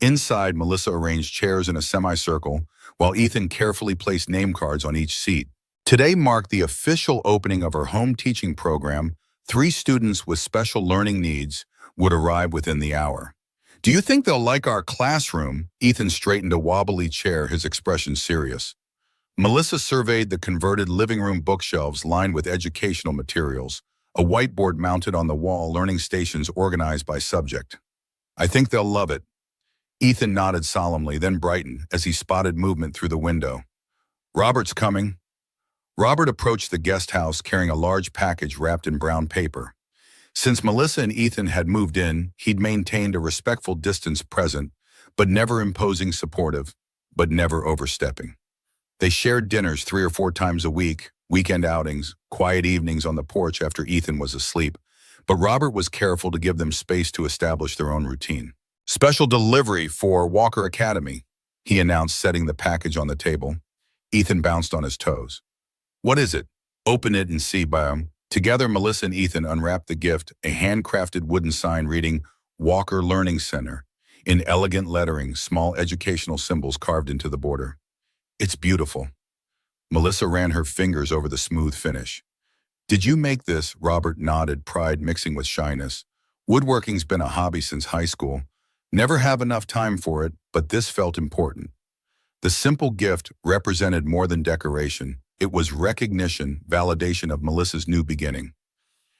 Inside, Melissa arranged chairs in a semicircle, while Ethan carefully placed name cards on each seat. Today marked the official opening of her home teaching program. 3 students with special learning needs would arrive within the hour. "Do you think they'll like our classroom?" Ethan straightened a wobbly chair, his expression serious. Melissa surveyed the converted living room bookshelves lined with educational materials, a whiteboard mounted on the wall, learning stations organized by subject. "I think they'll love it." Ethan nodded solemnly, then brightened as he spotted movement through the window. "Robert's coming." Robert approached the guest house carrying a large package wrapped in brown paper. Since Melissa and Ethan had moved in, he'd maintained a respectful distance, present, but never imposing, supportive, but never overstepping. They shared dinners 3 or 4 times a week, weekend outings, quiet evenings on the porch after Ethan was asleep, but Robert was careful to give them space to establish their own routine. "Special delivery for Walker Academy," he announced, setting the package on the table. Ethan bounced on his toes. "What is it?" "Open it and see, Biome." Together, Melissa and Ethan unwrapped the gift, a handcrafted wooden sign reading Walker Learning Center. In elegant lettering, small educational symbols carved into the border. "It's beautiful." Melissa ran her fingers over the smooth finish. "Did you make this?" Robert nodded, pride mixing with shyness. "Woodworking's been a hobby since high school. Never have enough time for it, but this felt important." The simple gift represented more than decoration. It was recognition, validation of Melissa's new beginning.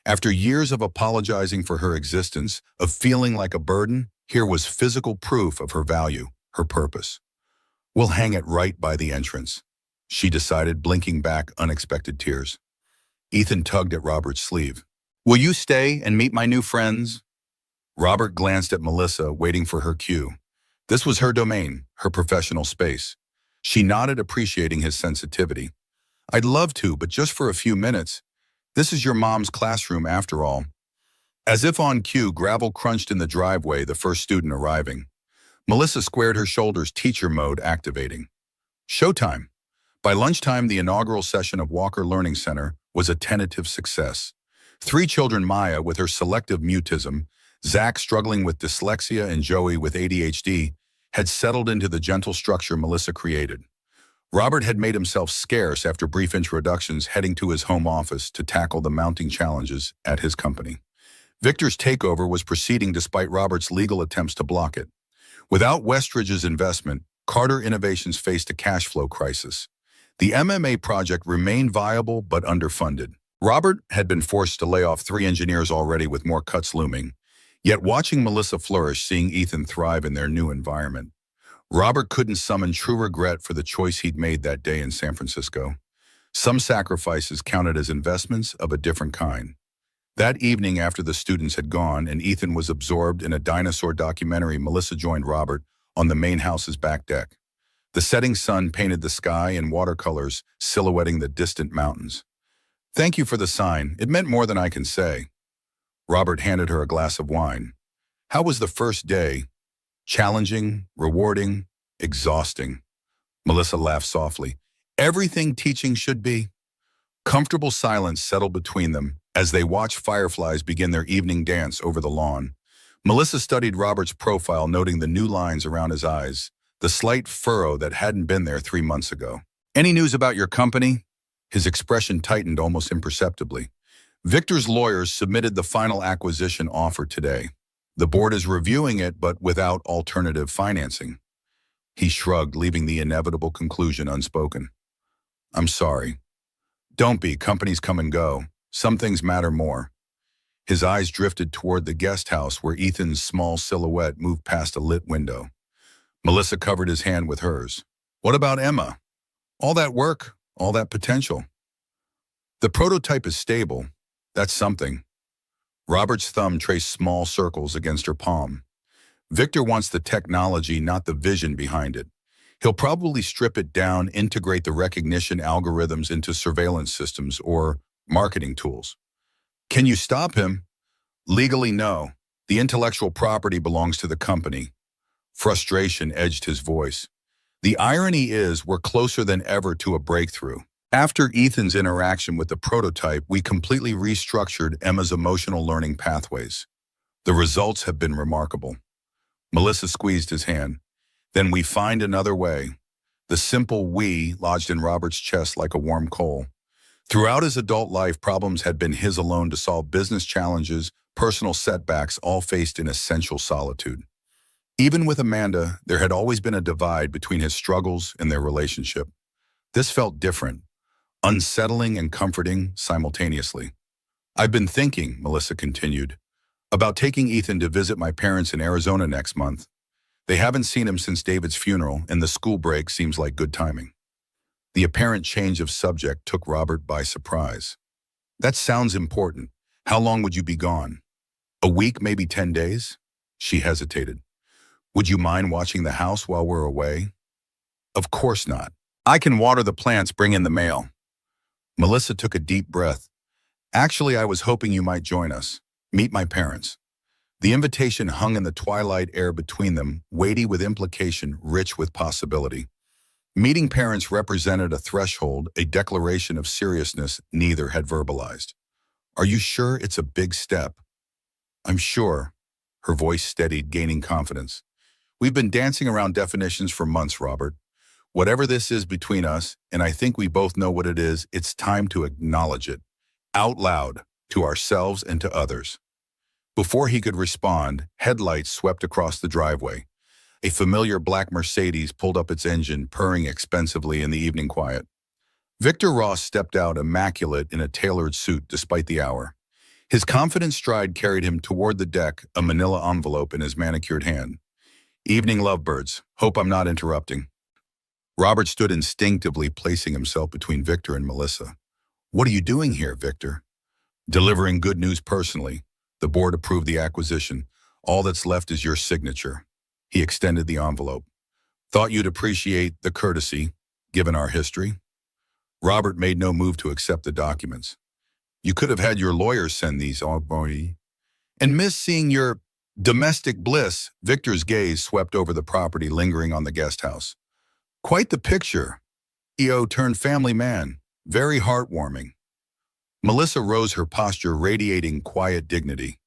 After years of apologizing for her existence, of feeling like a burden, here was physical proof of her value, her purpose. "We'll hang it right by the entrance," she decided, blinking back unexpected tears. Ethan tugged at Robert's sleeve. "Will you stay and meet my new friends?" Robert glanced at Melissa, waiting for her cue. This was her domain, her professional space. She nodded, appreciating his sensitivity. "I'd love to, but just for a few minutes. This is your mom's classroom after all." As if on cue, gravel crunched in the driveway, the first student arriving. Melissa squared her shoulders, teacher mode activating. Showtime. By lunchtime, the inaugural session of Walker Learning Center was a tentative success. 3 children, Maya with her selective mutism, Zach struggling with dyslexia, and Joey with ADHD, had settled into the gentle structure Melissa created. Robert had made himself scarce after brief introductions, heading to his home office to tackle the mounting challenges at his company. Victor's takeover was proceeding despite Robert's legal attempts to block it. Without Westridge's investment, Carter Innovations faced a cash flow crisis. The MMA project remained viable but underfunded. Robert had been forced to lay off 3 engineers already, with more cuts looming. Yet watching Melissa flourish, seeing Ethan thrive in their new environment, Robert couldn't summon true regret for the choice he'd made that day in San Francisco. Some sacrifices counted as investments of a different kind. That evening, after the students had gone and Ethan was absorbed in a dinosaur documentary, Melissa joined Robert on the main house's back deck. The setting sun painted the sky in watercolors, silhouetting the distant mountains. "Thank you for the sign. It meant more than I can say." Robert handed her a glass of wine. "How was the first day?" "Challenging, rewarding, exhausting." Melissa laughed softly. "Everything teaching should be." Comfortable silence settled between them as they watched fireflies begin their evening dance over the lawn. Melissa studied Robert's profile, noting the new lines around his eyes, the slight furrow that hadn't been there 3 months ago. "Any news about your company?" His expression tightened almost imperceptibly. "Victor's lawyers submitted the final acquisition offer today. The board is reviewing it, but without alternative financing." He shrugged, leaving the inevitable conclusion unspoken. "I'm sorry." "Don't be. Companies come and go. Some things matter more." His eyes drifted toward the guest house where Ethan's small silhouette moved past a lit window. Melissa covered his hand with hers. What about Emma? All that work, all that potential. The prototype is stable. That's something. Robert's thumb traced small circles against her palm. Victor wants the technology, not the vision behind it. He'll probably strip it down, integrate the recognition algorithms into surveillance systems or marketing tools. Can you stop him? Legally, no. The intellectual property belongs to the company. Frustration edged his voice. The irony is we're closer than ever to a breakthrough. After Ethan's interaction with the prototype, we completely restructured Emma's emotional learning pathways. The results have been remarkable. Melissa squeezed his hand. Then we find another way. The simple "we" lodged in Robert's chest like a warm coal. Throughout his adult life, problems had been his alone to solve: business challenges, personal setbacks, all faced in essential solitude. Even with Amanda, there had always been a divide between his struggles and their relationship. This felt different, unsettling and comforting simultaneously. I've been thinking, Melissa continued, about taking Ethan to visit my parents in Arizona next month. They haven't seen him since David's funeral, and the school break seems like good timing. The apparent change of subject took Robert by surprise. That sounds important. How long would you be gone? A week, maybe 10 days? She hesitated. Would you mind watching the house while we're away? Of course not. I can water the plants, bring in the mail. Melissa took a deep breath. Actually, I was hoping you might join us. Meet my parents. The invitation hung in the twilight air between them, weighty with implication, rich with possibility. Meeting parents represented a threshold, a declaration of seriousness neither had verbalized. Are you sure it's a big step? I'm sure. Her voice steadied, gaining confidence. We've been dancing around definitions for months, Robert. Whatever this is between us, and I think we both know what it is, it's time to acknowledge it. Out loud, to ourselves and to others. Before he could respond, headlights swept across the driveway. A familiar black Mercedes pulled up its engine, purring expensively in the evening quiet. Victor Ross stepped out immaculate in a tailored suit despite the hour. His confident stride carried him toward the deck, a manila envelope in his manicured hand. Evening, lovebirds. Hope I'm not interrupting. Robert stood instinctively, placing himself between Victor and Melissa. What are you doing here, Victor? Delivering good news personally. The board approved the acquisition. All that's left is your signature. He extended the envelope. Thought you'd appreciate the courtesy, given our history. Robert made no move to accept the documents. You could have had your lawyers send these, boy. And miss seeing your domestic bliss. Victor's gaze swept over the property, lingering on the guest house. Quite the picture. EO turned family man. Very heartwarming. Melissa rose, her posture radiating quiet dignity.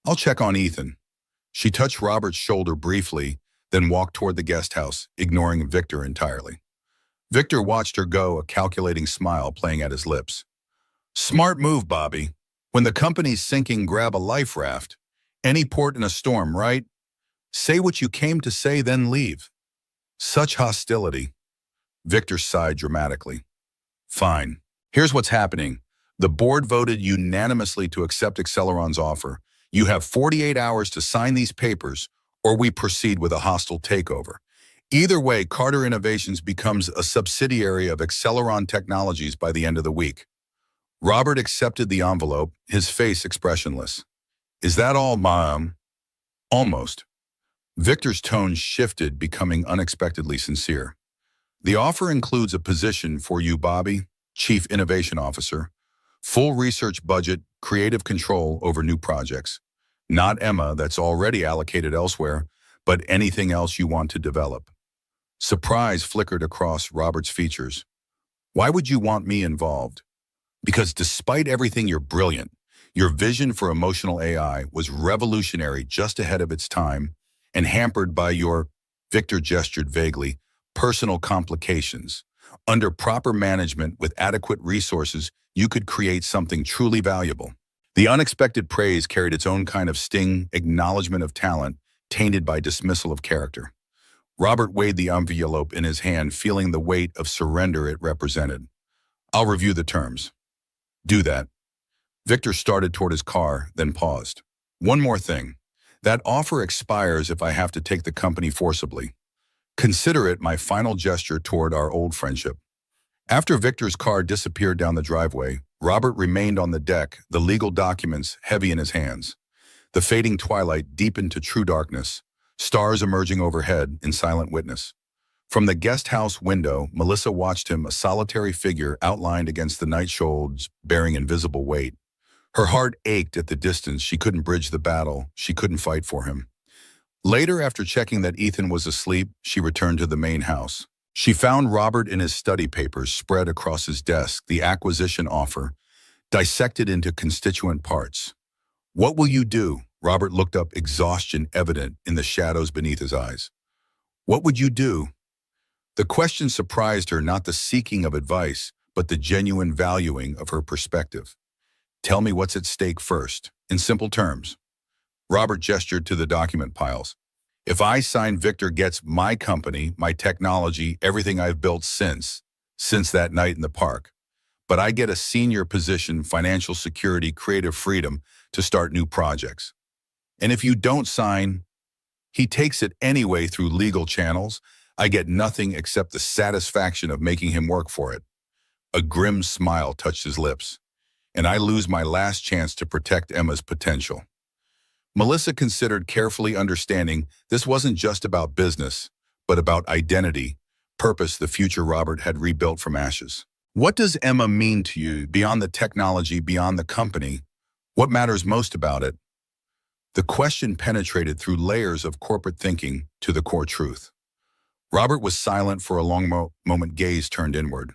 I'll check on Ethan. She touched Robert's shoulder briefly, then walked toward the guest house, ignoring Victor entirely. Victor watched her go, a calculating smile playing at his lips. Smart move, Bobby. When the company's sinking, grab a life raft. Any port in a storm, right? Say what you came to say, then leave. Such hostility. Victor sighed dramatically. Fine. Here's what's happening. The board voted unanimously to accept Acceleron's offer. You have 48 hours to sign these papers, or we proceed with a hostile takeover. Either way, Carter Innovations becomes a subsidiary of Acceleron Technologies by the end of the week. Robert accepted the envelope, his face expressionless. Is that all, Mom? Almost. Victor's tone shifted, becoming unexpectedly sincere. The offer includes a position for you, Bobby, Chief Innovation Officer, full research budget, creative control over new projects. Not Emma, that's already allocated elsewhere, but anything else you want to develop. Surprise flickered across Robert's features. Why would you want me involved? Because despite everything, you're brilliant. Your vision for emotional AI was revolutionary, just ahead of its time, and hampered by your, Victor gestured vaguely, personal complications. Under proper management with adequate resources, you could create something truly valuable. The unexpected praise carried its own kind of sting, acknowledgement of talent, tainted by dismissal of character. Robert weighed the envelope in his hand, feeling the weight of surrender it represented. I'll review the terms. Do that. Victor started toward his car, then paused. One more thing. That offer expires if I have to take the company forcibly. Consider it my final gesture toward our old friendship. After Victor's car disappeared down the driveway, Robert remained on the deck, the legal documents heavy in his hands. The fading twilight deepened to true darkness, stars emerging overhead in silent witness. From the guest house window, Melissa watched him, a solitary figure outlined against the night shoulders, bearing invisible weight. Her heart ached at the distance. She couldn't bridge the battle. She couldn't fight for him. Later, after checking that Ethan was asleep, she returned to the main house. She found Robert in his study papers spread across his desk, the acquisition offer, dissected into constituent parts. "What will you do?" Robert looked up, exhaustion evident in the shadows beneath his eyes. "What would you do?" The question surprised her, not the seeking of advice, but the genuine valuing of her perspective. "Tell me what's at stake first, in simple terms." Robert gestured to the document piles. "If I sign, Victor gets my company, my technology, everything I've built since that night in the park. But I get a senior position, financial security, creative freedom to start new projects. And if you don't sign, he takes it anyway through legal channels. I get nothing except the satisfaction of making him work for it." A grim smile touched his lips. "And I lose my last chance to protect Emma's potential." Melissa considered carefully, understanding this wasn't just about business, but about identity, purpose, the future Robert had rebuilt from ashes. "What does Emma mean to you, beyond the technology, beyond the company? What matters most about it?" The question penetrated through layers of corporate thinking to the core truth. Robert was silent for a long moment, gaze turned inward.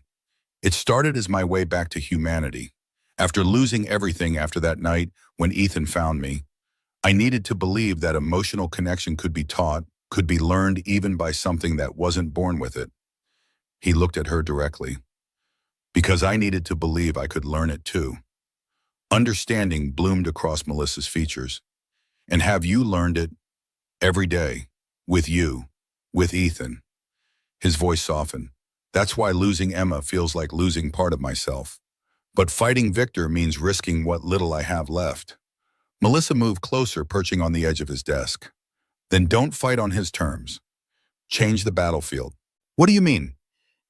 "It started as my way back to humanity. After losing everything after that night when Ethan found me, I needed to believe that emotional connection could be taught, could be learned even by something that wasn't born with it." He looked at her directly. "Because I needed to believe I could learn it too." Understanding bloomed across Melissa's features. "And have you learned it every day? With you? With Ethan?" His voice softened. "That's why losing Emma feels like losing part of myself. But fighting Victor means risking what little I have left." Melissa moved closer, perching on the edge of his desk. "Then don't fight on his terms. Change the battlefield." "What do you mean?"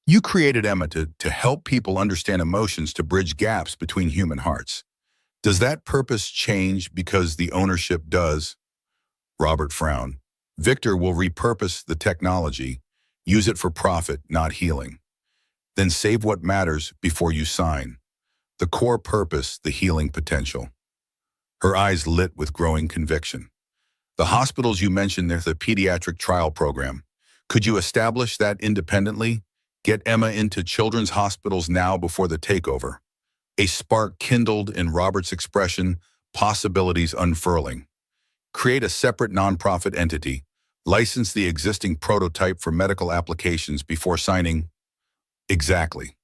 "You created Emma to help people understand emotions, to bridge gaps between human hearts. Does that purpose change because the ownership does?" Robert frowned. "Victor will repurpose the technology, use it for profit, not healing. Then save what matters before you sign. The core purpose, the healing potential." Her eyes lit with growing conviction. "The hospitals you mentioned, there's the pediatric trial program. Could you establish that independently? Get Emma into children's hospitals now before the takeover." A spark kindled in Robert's expression, possibilities unfurling. "Create a separate nonprofit entity. License the existing prototype for medical applications before signing." "Exactly.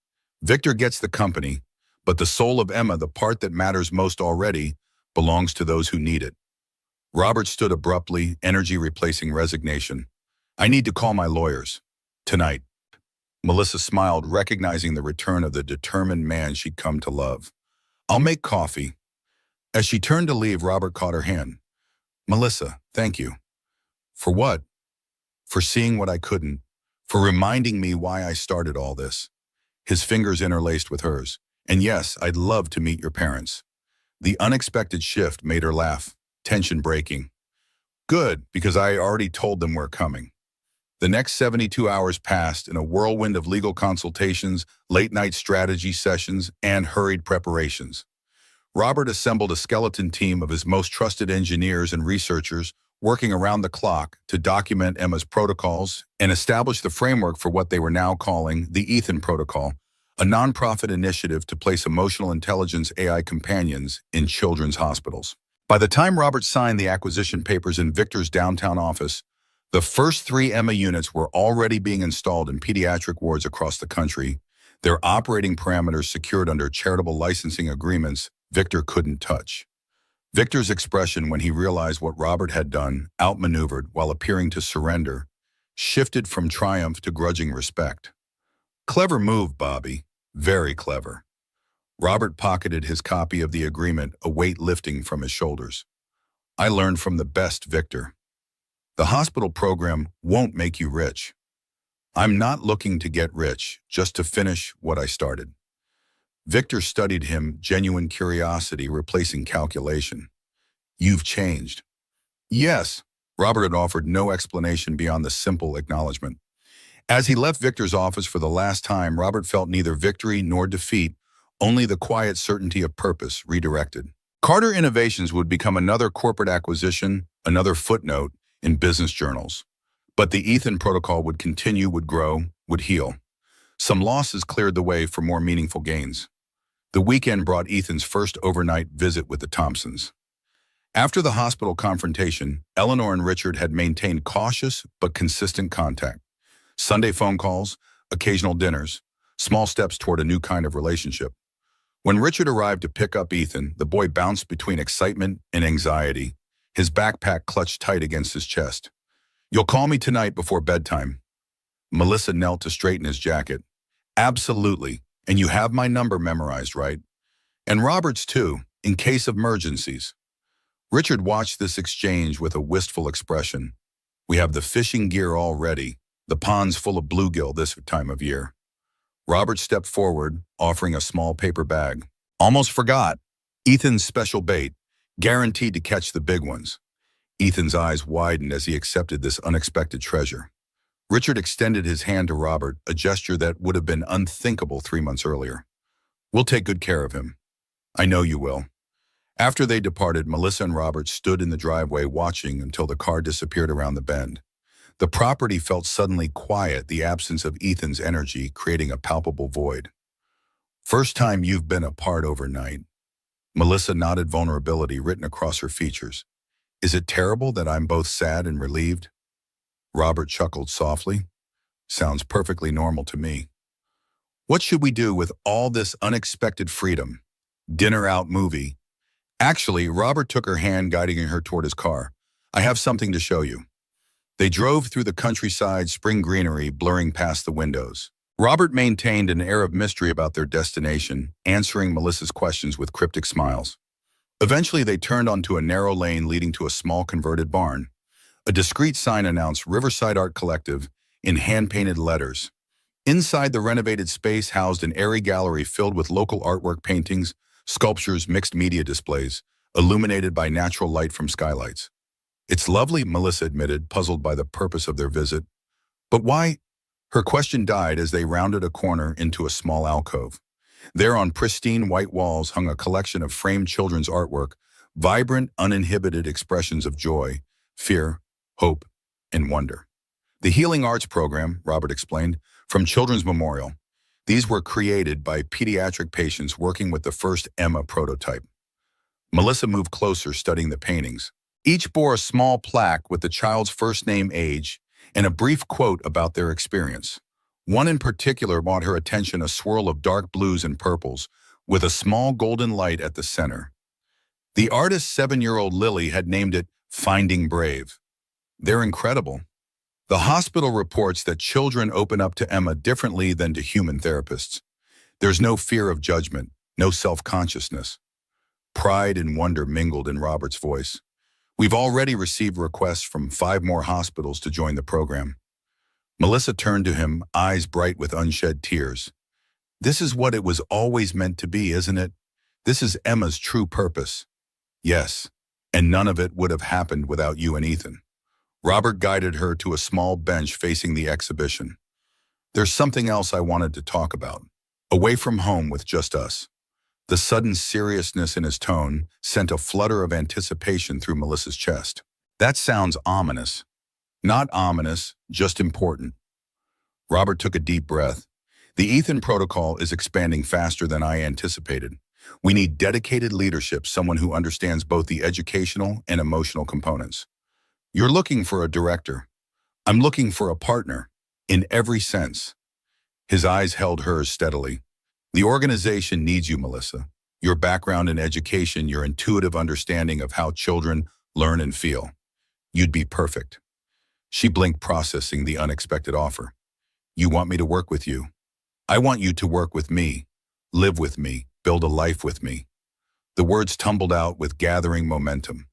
Victor gets the company, but the soul of Emma, the part that matters most already, belongs to those who need it." Robert stood abruptly, energy replacing resignation. "I need to call my lawyers. Tonight." Melissa smiled, recognizing the return of the determined man she'd come to love. "I'll make coffee." As she turned to leave, Robert caught her hand. "Melissa, thank you." "For what?" "For seeing what I couldn't. For reminding me why I started all this." His fingers interlaced with hers. "And yes, I'd love to meet your parents." The unexpected shift made her laugh, tension breaking. "Good, because I already told them we're coming." The next 72 hours passed in a whirlwind of legal consultations, late-night strategy sessions, and hurried preparations. Robert assembled a skeleton team of his most trusted engineers and researchers, working around the clock to document Emma's protocols and establish the framework for what they were now calling the Ethan Protocol, a nonprofit initiative to place emotional intelligence AI companions in children's hospitals. By the time Robert signed the acquisition papers in Victor's downtown office, the first 3 Emma units were already being installed in pediatric wards across the country, their operating parameters secured under charitable licensing agreements Victor couldn't touch. Victor's expression when he realized what Robert had done, outmaneuvered while appearing to surrender, shifted from triumph to grudging respect. "Clever move, Bobby. Very clever." Robert pocketed his copy of the agreement, a weight lifting from his shoulders. I learned from the best, Victor. The hospital program won't make you rich. I'm not looking to get rich, just to finish what I started. Victor studied him, genuine curiosity replacing calculation. You've changed. Yes, Robert had offered no explanation beyond the simple acknowledgement. As he left Victor's office for the last time, Robert felt neither victory nor defeat, only the quiet certainty of purpose redirected. Carter Innovations would become another corporate acquisition, another footnote in business journals. But the Ethan protocol would continue, would grow, would heal. Some losses cleared the way for more meaningful gains. The weekend brought Ethan's first overnight visit with the Thompsons. After the hospital confrontation, Eleanor and Richard had maintained cautious but consistent contact. Sunday phone calls, occasional dinners, small steps toward a new kind of relationship. When Richard arrived to pick up Ethan, the boy bounced between excitement and anxiety, his backpack clutched tight against his chest. You'll call me tonight before bedtime. Melissa knelt to straighten his jacket. Absolutely, and you have my number memorized, right? And Robert's too, in case of emergencies. Richard watched this exchange with a wistful expression. We have the fishing gear all ready. The pond's full of bluegill this time of year. Robert stepped forward, offering a small paper bag. Almost forgot. Ethan's special bait, guaranteed to catch the big ones. Ethan's eyes widened as he accepted this unexpected treasure. Richard extended his hand to Robert, a gesture that would have been unthinkable 3 months earlier. We'll take good care of him. I know you will. After they departed, Melissa and Robert stood in the driveway watching until the car disappeared around the bend. The property felt suddenly quiet, the absence of Ethan's energy creating a palpable void. First time you've been apart overnight. Melissa nodded, vulnerability written across her features. Is it terrible that I'm both sad and relieved? Robert chuckled softly. Sounds perfectly normal to me. What should we do with all this unexpected freedom? Dinner out, movie. Actually, Robert took her hand, guiding her toward his car. I have something to show you. They drove through the countryside, spring greenery blurring past the windows. Robert maintained an air of mystery about their destination, answering Melissa's questions with cryptic smiles. Eventually, they turned onto a narrow lane leading to a small converted barn. A discreet sign announced Riverside Art Collective in hand-painted letters. Inside, the renovated space housed an airy gallery filled with local artwork, paintings, sculptures, mixed media displays, illuminated by natural light from skylights. It's lovely, Melissa admitted, puzzled by the purpose of their visit. But why? Her question died as they rounded a corner into a small alcove. There on pristine white walls hung a collection of framed children's artwork, vibrant, uninhibited expressions of joy, fear, hope, and wonder. The Healing Arts Program, Robert explained, from Children's Memorial. These were created by pediatric patients working with the first Emma prototype. Melissa moved closer, studying the paintings. Each bore a small plaque with the child's first name, age, and a brief quote about their experience. One in particular brought her attention, a swirl of dark blues and purples, with a small golden light at the center. The artist's 7-year-old Lily had named it Finding Brave. They're incredible. The hospital reports that children open up to Emma differently than to human therapists. There's no fear of judgment, no self-consciousness. Pride and wonder mingled in Robert's voice. We've already received requests from 5 more hospitals to join the program. Melissa turned to him, eyes bright with unshed tears. This is what it was always meant to be, isn't it? This is Emma's true purpose. Yes, and none of it would have happened without you and Ethan. Robert guided her to a small bench facing the exhibition. There's something else I wanted to talk about. Away from home with just us. The sudden seriousness in his tone sent a flutter of anticipation through Melissa's chest. That sounds ominous. Not ominous, just important. Robert took a deep breath. The Ethan protocol is expanding faster than I anticipated. We need dedicated leadership, someone who understands both the educational and emotional components. You're looking for a director. I'm looking for a partner, in every sense. His eyes held hers steadily. The organization needs you, Melissa. Your background in education, your intuitive understanding of how children learn and feel. You'd be perfect. She blinked, processing the unexpected offer. You want me to work with you? I want you to work with me, live with me, build a life with me. The words tumbled out with gathering momentum.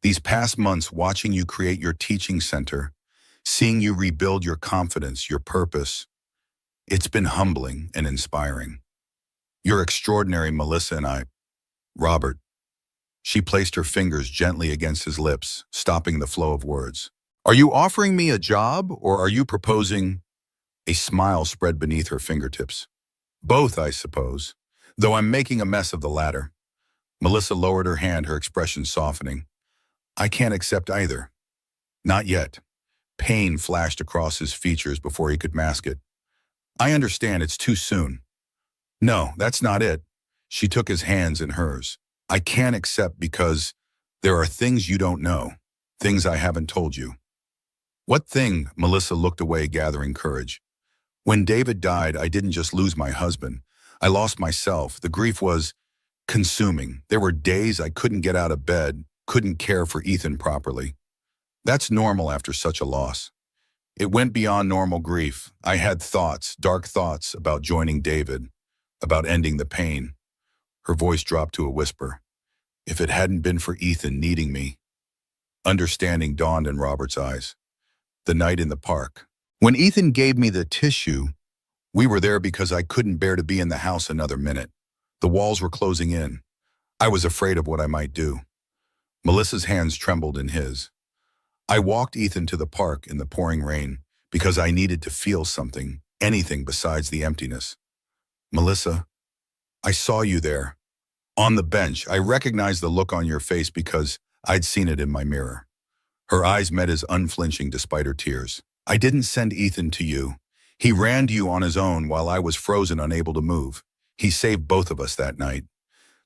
These past months watching you create your teaching center, seeing you rebuild your confidence, your purpose, it's been humbling and inspiring. You're extraordinary, Melissa and I. Robert. She placed her fingers gently against his lips, stopping the flow of words. Are you offering me a job or are you proposing? A smile spread beneath her fingertips. Both, I suppose, though I'm making a mess of the latter. Melissa lowered her hand, her expression softening. I can't accept either. Not yet. Pain flashed across his features before he could mask it. I understand it's too soon. No, that's not it. She took his hands in hers. I can't accept because there are things you don't know, things I haven't told you. What thing? Melissa looked away, gathering courage. When David died, I didn't just lose my husband. I lost myself. The grief was consuming. There were days I couldn't get out of bed, couldn't care for Ethan properly. That's normal after such a loss. It went beyond normal grief. I had thoughts, dark thoughts about joining David, about ending the pain. Her voice dropped to a whisper. If it hadn't been for Ethan needing me. Understanding dawned in Robert's eyes. The night in the park. When Ethan gave me the tissue, we were there because I couldn't bear to be in the house another minute. The walls were closing in. I was afraid of what I might do. Melissa's hands trembled in his. I walked Ethan to the park in the pouring rain because I needed to feel something, anything besides the emptiness. Melissa, I saw you there. On the bench, I recognized the look on your face because I'd seen it in my mirror. Her eyes met his unflinching despite her tears. I didn't send Ethan to you. He ran to you on his own while I was frozen, unable to move. He saved both of us that night.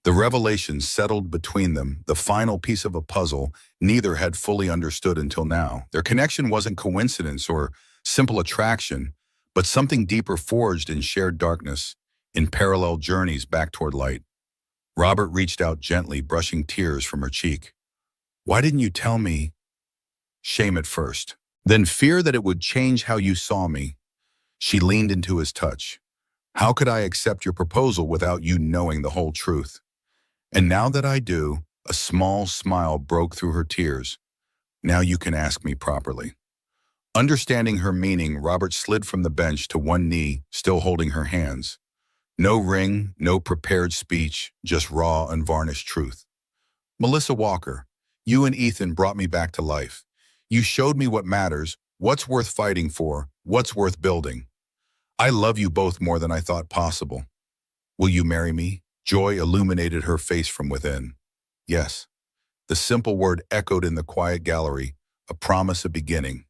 The revelation settled between them, the final piece of a puzzle neither had fully understood until now. Their connection wasn't coincidence or simple attraction, but something deeper forged in shared darkness, in parallel journeys back toward light. Robert reached out gently, brushing tears from her cheek. Why didn't you tell me? Shame at first, then fear that it would change how you saw me. She leaned into his touch. How could I accept your proposal without you knowing the whole truth? And now that I do, a small smile broke through her tears. Now you can ask me properly. Understanding her meaning, Robert slid from the bench to one knee, still holding her hands. No ring, no prepared speech, just raw, unvarnished truth. Melissa Walker, you and Ethan brought me back to life. You showed me what matters, what's worth fighting for, what's worth building. I love you both more than I thought possible. Will you marry me? Joy illuminated her face from within. Yes. The simple word echoed in the quiet gallery, a promise, a beginning.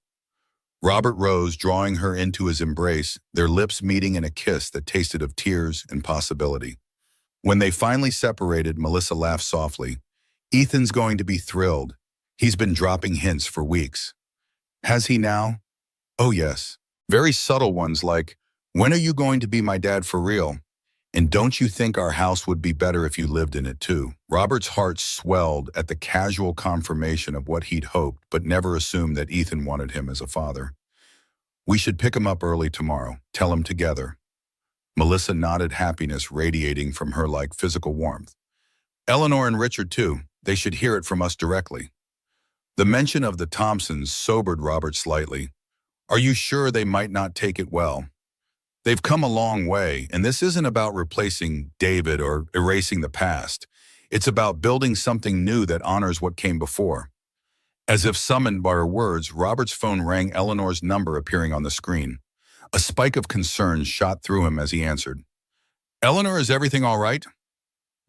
Robert rose, drawing her into his embrace, their lips meeting in a kiss that tasted of tears and possibility. When they finally separated, Melissa laughed softly. Ethan's going to be thrilled. He's been dropping hints for weeks. Has he now? Oh yes. Very subtle ones like, when are you going to be my dad for real? And don't you think our house would be better if you lived in it too? Robert's heart swelled at the casual confirmation of what he'd hoped, but never assumed that Ethan wanted him as a father. We should pick him up early tomorrow, tell him together. Melissa nodded, happiness radiating from her like physical warmth. Eleanor and Richard too, they should hear it from us directly. The mention of the Thompsons sobered Robert slightly. Are you sure they might not take it well? They've come a long way, and this isn't about replacing David or erasing the past. It's about building something new that honors what came before. As if summoned by her words, Robert's phone rang, Eleanor's number appearing on the screen. A spike of concern shot through him as he answered. Eleanor, is everything all right?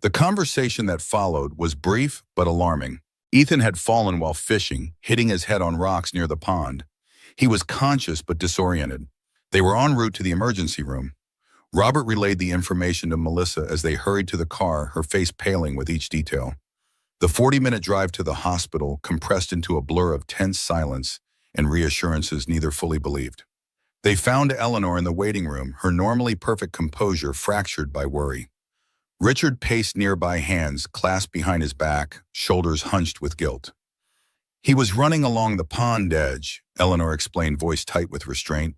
The conversation that followed was brief but alarming. Ethan had fallen while fishing, hitting his head on rocks near the pond. He was conscious but disoriented. They were en route to the emergency room. Robert relayed the information to Melissa as they hurried to the car, her face paling with each detail. The 40-minute drive to the hospital compressed into a blur of tense silence and reassurances neither fully believed. They found Eleanor in the waiting room, her normally perfect composure fractured by worry. Richard paced nearby, hands clasped behind his back, shoulders hunched with guilt. He was running along the pond edge, Eleanor explained, voice tight with restraint.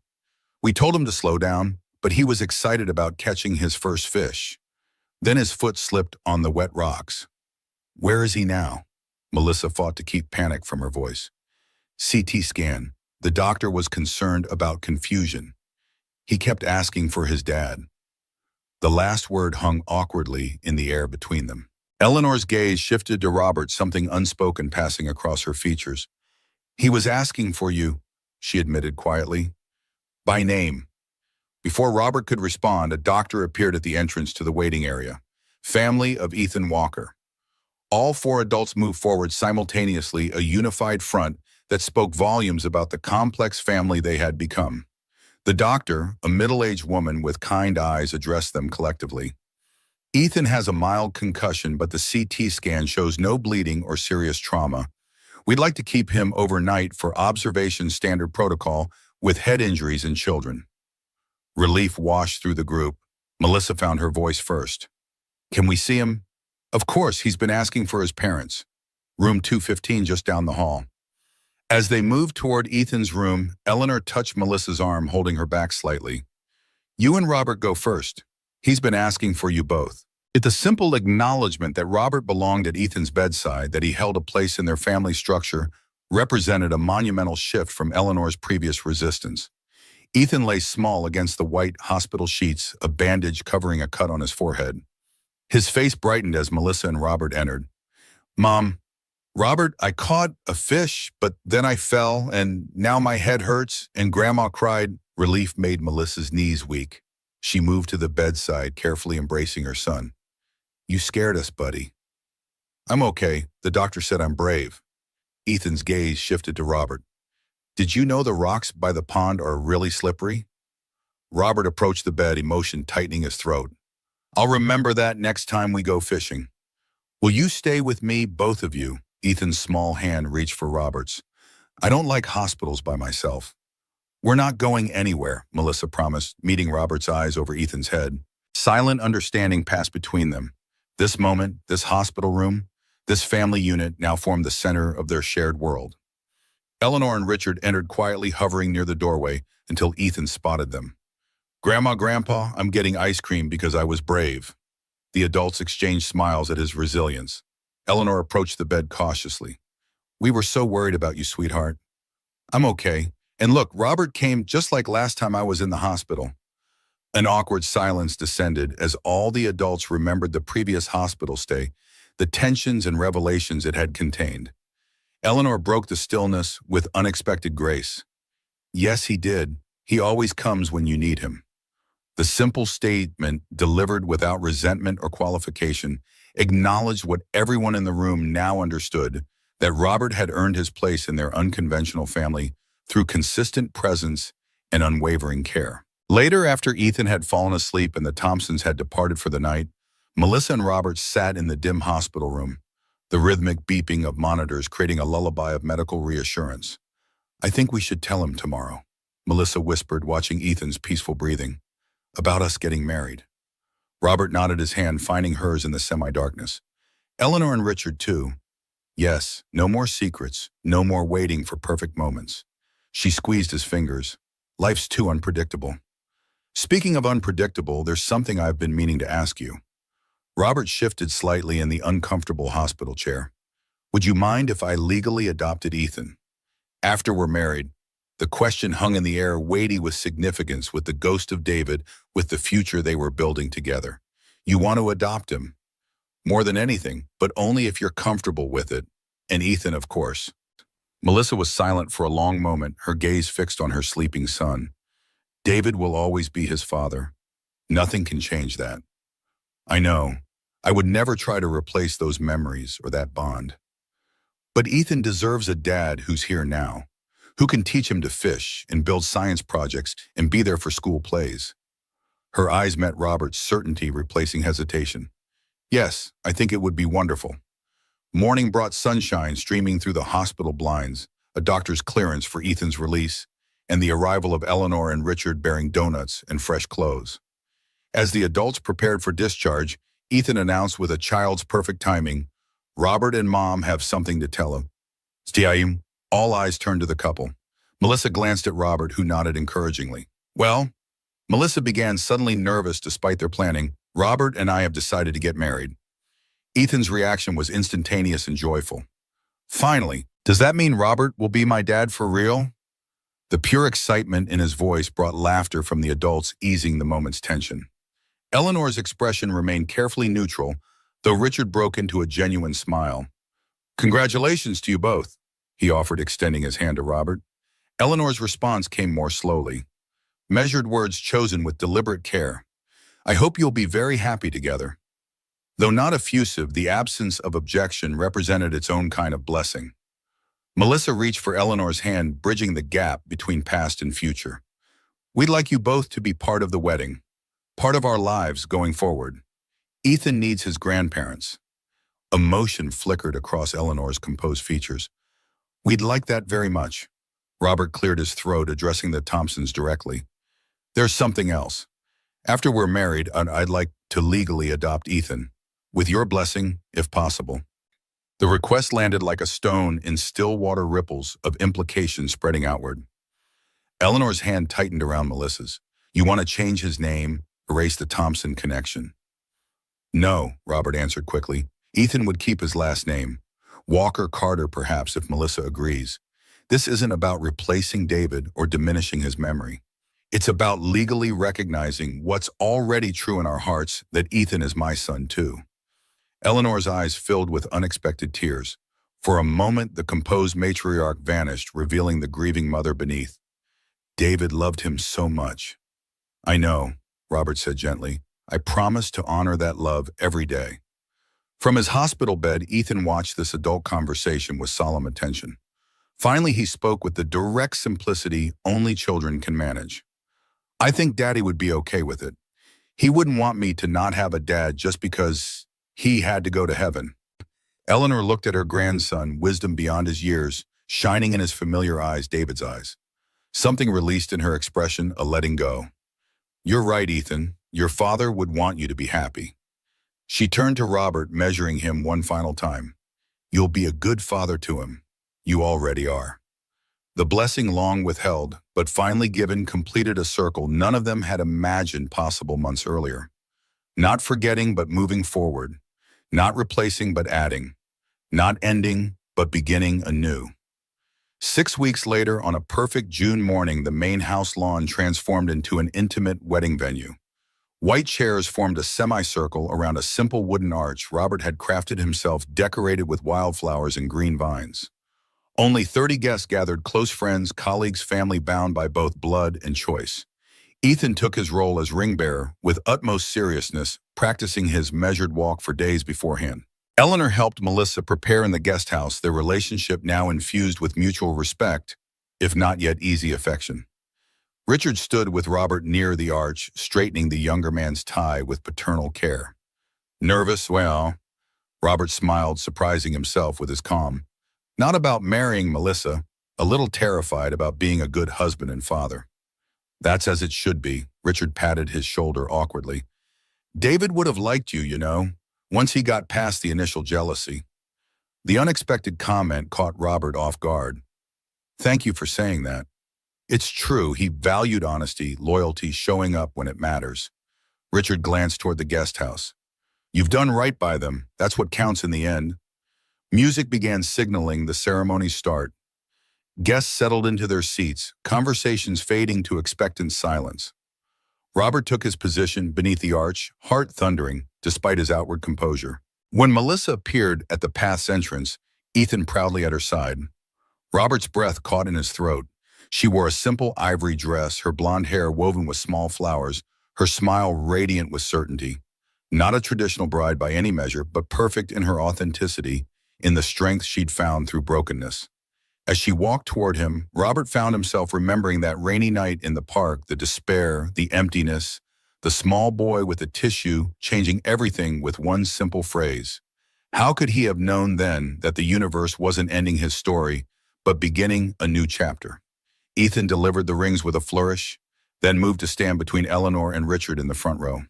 We told him to slow down, but he was excited about catching his first fish. Then his foot slipped on the wet rocks. Where is he now? Melissa fought to keep panic from her voice. CT scan. The doctor was concerned about confusion. He kept asking for his dad. The last word hung awkwardly in the air between them. Eleanor's gaze shifted to Robert, something unspoken passing across her features. He was asking for you, she admitted quietly. By name. Before Robert could respond, a doctor appeared at the entrance to the waiting area. Family of Ethan Walker. All four adults moved forward simultaneously, a unified front that spoke volumes about the complex family they had become. The doctor, a middle-aged woman with kind eyes, addressed them collectively. Ethan has a mild concussion, but the CT scan shows no bleeding or serious trauma. We'd like to keep him overnight for observation standard protocol with head injuries in children. Relief washed through the group. Melissa found her voice first. Can we see him? Of course, he's been asking for his parents. Room 215 just down the hall. As they moved toward Ethan's room, Eleanor touched Melissa's arm, holding her back slightly. You and Robert go first. He's been asking for you both. It's a simple acknowledgement that Robert belonged at Ethan's bedside, that he held a place in their family structure, represented a monumental shift from Eleanor's previous resistance. Ethan lay small against the white hospital sheets, a bandage covering a cut on his forehead. His face brightened as Melissa and Robert entered. Mom, Robert, I caught a fish, but then I fell, and now my head hurts, and Grandma cried. Relief made Melissa's knees weak. She moved to the bedside, carefully embracing her son. You scared us, buddy. I'm okay. The doctor said I'm brave. Ethan's gaze shifted to Robert. Did you know the rocks by the pond are really slippery? Robert approached the bed, emotion tightening his throat. I'll remember that next time we go fishing. Will you stay with me, both of you? Ethan's small hand reached for Robert's. I don't like hospitals by myself. We're not going anywhere, Melissa promised, meeting Robert's eyes over Ethan's head. Silent understanding passed between them. This moment, this hospital room, this family unit now formed the center of their shared world. Eleanor and Richard entered quietly, hovering near the doorway until Ethan spotted them. Grandma, Grandpa, I'm getting ice cream because I was brave. The adults exchanged smiles at his resilience. Eleanor approached the bed cautiously. We were so worried about you, sweetheart. I'm okay. And look, Robert came just like last time I was in the hospital. An awkward silence descended as all the adults remembered the previous hospital stay, the tensions and revelations it had contained. Eleanor broke the stillness with unexpected grace. Yes, he did. He always comes when you need him. The simple statement, delivered without resentment or qualification, acknowledged what everyone in the room now understood, that Robert had earned his place in their unconventional family through consistent presence and unwavering care. Later, after Ethan had fallen asleep and the Thompsons had departed for the night, Melissa and Robert sat in the dim hospital room, the rhythmic beeping of monitors creating a lullaby of medical reassurance. I think we should tell him tomorrow, Melissa whispered, watching Ethan's peaceful breathing. About us getting married. Robert nodded his hand, finding hers in the semi-darkness. Eleanor and Richard, too. Yes, no more secrets, no more waiting for perfect moments. She squeezed his fingers. Life's too unpredictable. Speaking of unpredictable, there's something I've been meaning to ask you. Robert shifted slightly in the uncomfortable hospital chair. Would you mind if I legally adopted Ethan? After we're married, the question hung in the air, weighty with significance, with the ghost of David, with the future they were building together. You want to adopt him. More than anything, but only if you're comfortable with it. And Ethan, of course. Melissa was silent for a long moment, her gaze fixed on her sleeping son. David will always be his father. Nothing can change that. I know. I would never try to replace those memories or that bond. But Ethan deserves a dad who's here now, who can teach him to fish and build science projects and be there for school plays. Her eyes met Robert's, certainty replacing hesitation. Yes, I think it would be wonderful. Morning brought sunshine streaming through the hospital blinds, a doctor's clearance for Ethan's release, and the arrival of Eleanor and Richard bearing donuts and fresh clothes. As the adults prepared for discharge, Ethan announced with a child's perfect timing, Robert and Mom have something to tell him. Stiaim. All eyes turned to the couple. Melissa glanced at Robert, who nodded encouragingly. Well, Melissa began, suddenly nervous despite their planning. Robert and I have decided to get married. Ethan's reaction was instantaneous and joyful. Finally, does that mean Robert will be my dad for real? The pure excitement in his voice brought laughter from the adults, easing the moment's tension. Eleanor's expression remained carefully neutral, though Richard broke into a genuine smile. Congratulations to you both, he offered, extending his hand to Robert. Eleanor's response came more slowly. Measured words chosen with deliberate care. I hope you'll be very happy together. Though not effusive, the absence of objection represented its own kind of blessing. Melissa reached for Eleanor's hand, bridging the gap between past and future. We'd like you both to be part of the wedding, part of our lives going forward. Ethan needs his grandparents. Emotion flickered across Eleanor's composed features. We'd like that very much. Robert cleared his throat, addressing the Thompsons directly. There's something else. After we're married, I'd like to legally adopt Ethan, with your blessing, if possible. The request landed like a stone in still water ripples of implication spreading outward. Eleanor's hand tightened around Melissa's. You want to change his name, erase the Thompson connection? No, Robert answered quickly. Ethan would keep his last name. Walker Carter, perhaps, if Melissa agrees. This isn't about replacing David or diminishing his memory. It's about legally recognizing what's already true in our hearts, that Ethan is my son too. Eleanor's eyes filled with unexpected tears. For a moment, the composed matriarch vanished, revealing the grieving mother beneath. David loved him so much. I know, Robert said gently. I promise to honor that love every day. From his hospital bed, Ethan watched this adult conversation with solemn attention. Finally, he spoke with the direct simplicity only children can manage. I think Daddy would be okay with it. He wouldn't want me to not have a dad just because he had to go to heaven. Eleanor looked at her grandson, wisdom beyond his years, shining in his familiar eyes, David's eyes. Something released in her expression, a letting go. You're right, Ethan. Your father would want you to be happy. She turned to Robert, measuring him one final time. You'll be a good father to him. You already are. The blessing long withheld, but finally given, completed a circle none of them had imagined possible months earlier. Not forgetting, but moving forward. Not replacing, but adding. Not ending, but beginning anew. 6 weeks later, on a perfect June morning, the main house lawn transformed into an intimate wedding venue. White chairs formed a semicircle around a simple wooden arch Robert had crafted himself, decorated with wildflowers and green vines. Only 30 guests gathered, close friends, colleagues, family bound by both blood and choice. Ethan took his role as ring bearer with utmost seriousness, practicing his measured walk for days beforehand. Eleanor helped Melissa prepare in the guest house, their relationship now infused with mutual respect, if not yet easy affection. Richard stood with Robert near the arch, straightening the younger man's tie with paternal care. Nervous? Well, Robert smiled, surprising himself with his calm. Not about marrying Melissa, a little terrified about being a good husband and father. That's as it should be, Richard patted his shoulder awkwardly. David would have liked you, you know, once he got past the initial jealousy. The unexpected comment caught Robert off guard. Thank you for saying that. It's true, he valued honesty, loyalty, showing up when it matters. Richard glanced toward the guest house. You've done right by them. That's what counts in the end. Music began signaling the ceremony's start. Guests settled into their seats, conversations fading to expectant silence. Robert took his position beneath the arch, heart thundering, despite his outward composure. When Melissa appeared at the path's entrance, Ethan proudly at her side. Robert's breath caught in his throat. She wore a simple ivory dress, her blonde hair woven with small flowers, her smile radiant with certainty. Not a traditional bride by any measure, but perfect in her authenticity, in the strength she'd found through brokenness. As she walked toward him, Robert found himself remembering that rainy night in the park, the despair, the emptiness, the small boy with a tissue changing everything with one simple phrase. How could he have known then that the universe wasn't ending his story, but beginning a new chapter? Ethan delivered the rings with a flourish, then moved to stand between Eleanor and Richard in the front row.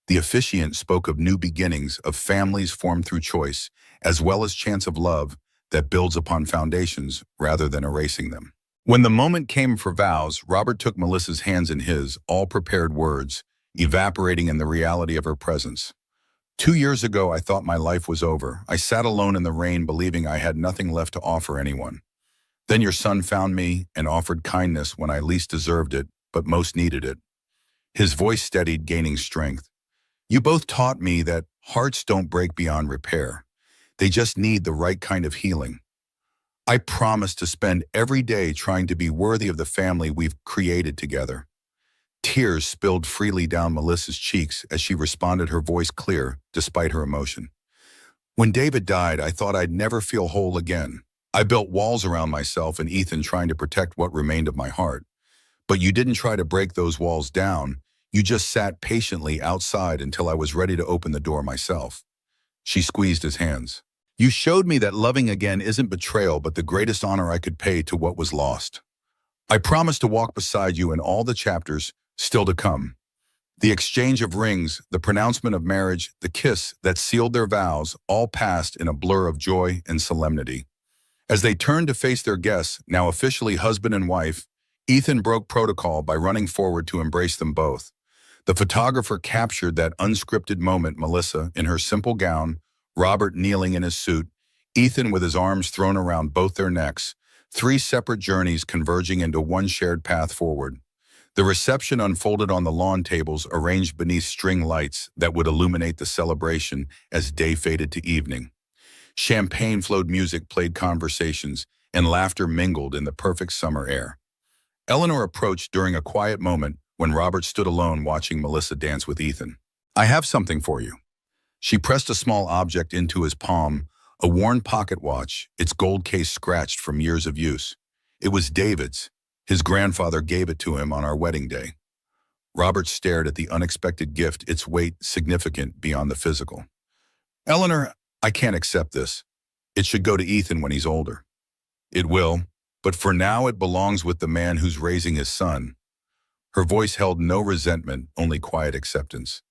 The officiant spoke of new beginnings, of families formed through choice, as well as chance of love that builds upon foundations rather than erasing them. When the moment came for vows, Robert took Melissa's hands in his, all prepared words, evaporating in the reality of her presence. 2 years ago, I thought my life was over. I sat alone in the rain, believing I had nothing left to offer anyone. Then your son found me and offered kindness when I least deserved it, but most needed it. His voice steadied, gaining strength. You both taught me that hearts don't break beyond repair. They just need the right kind of healing. I promise to spend every day trying to be worthy of the family we've created together. Tears spilled freely down Melissa's cheeks as she responded, her voice clear despite her emotion. When David died, I thought I'd never feel whole again. I built walls around myself and Ethan, trying to protect what remained of my heart. But you didn't try to break those walls down. You just sat patiently outside until I was ready to open the door myself. She squeezed his hands. You showed me that loving again isn't betrayal, but the greatest honor I could pay to what was lost. I promise to walk beside you in all the chapters still to come. The exchange of rings, the pronouncement of marriage, the kiss that sealed their vows, all passed in a blur of joy and solemnity. As they turned to face their guests, now officially husband and wife, Ethan broke protocol by running forward to embrace them both. The photographer captured that unscripted moment: Melissa in her simple gown, Robert kneeling in his suit, Ethan with his arms thrown around both their necks, 3 separate journeys converging into one shared path forward. The reception unfolded on the lawn tables arranged beneath string lights that would illuminate the celebration as day faded to evening. Champagne flowed, music played, conversations and laughter mingled in the perfect summer air. Eleanor approached during a quiet moment when Robert stood alone watching Melissa dance with Ethan. I have something for you. She pressed a small object into his palm, a worn pocket watch, its gold case scratched from years of use. It was David's. His grandfather gave it to him on our wedding day. Robert stared at the unexpected gift, its weight significant beyond the physical. Eleanor, I can't accept this. It should go to Ethan when he's older. It will, but for now it belongs with the man who's raising his son. Her voice held no resentment, only quiet acceptance.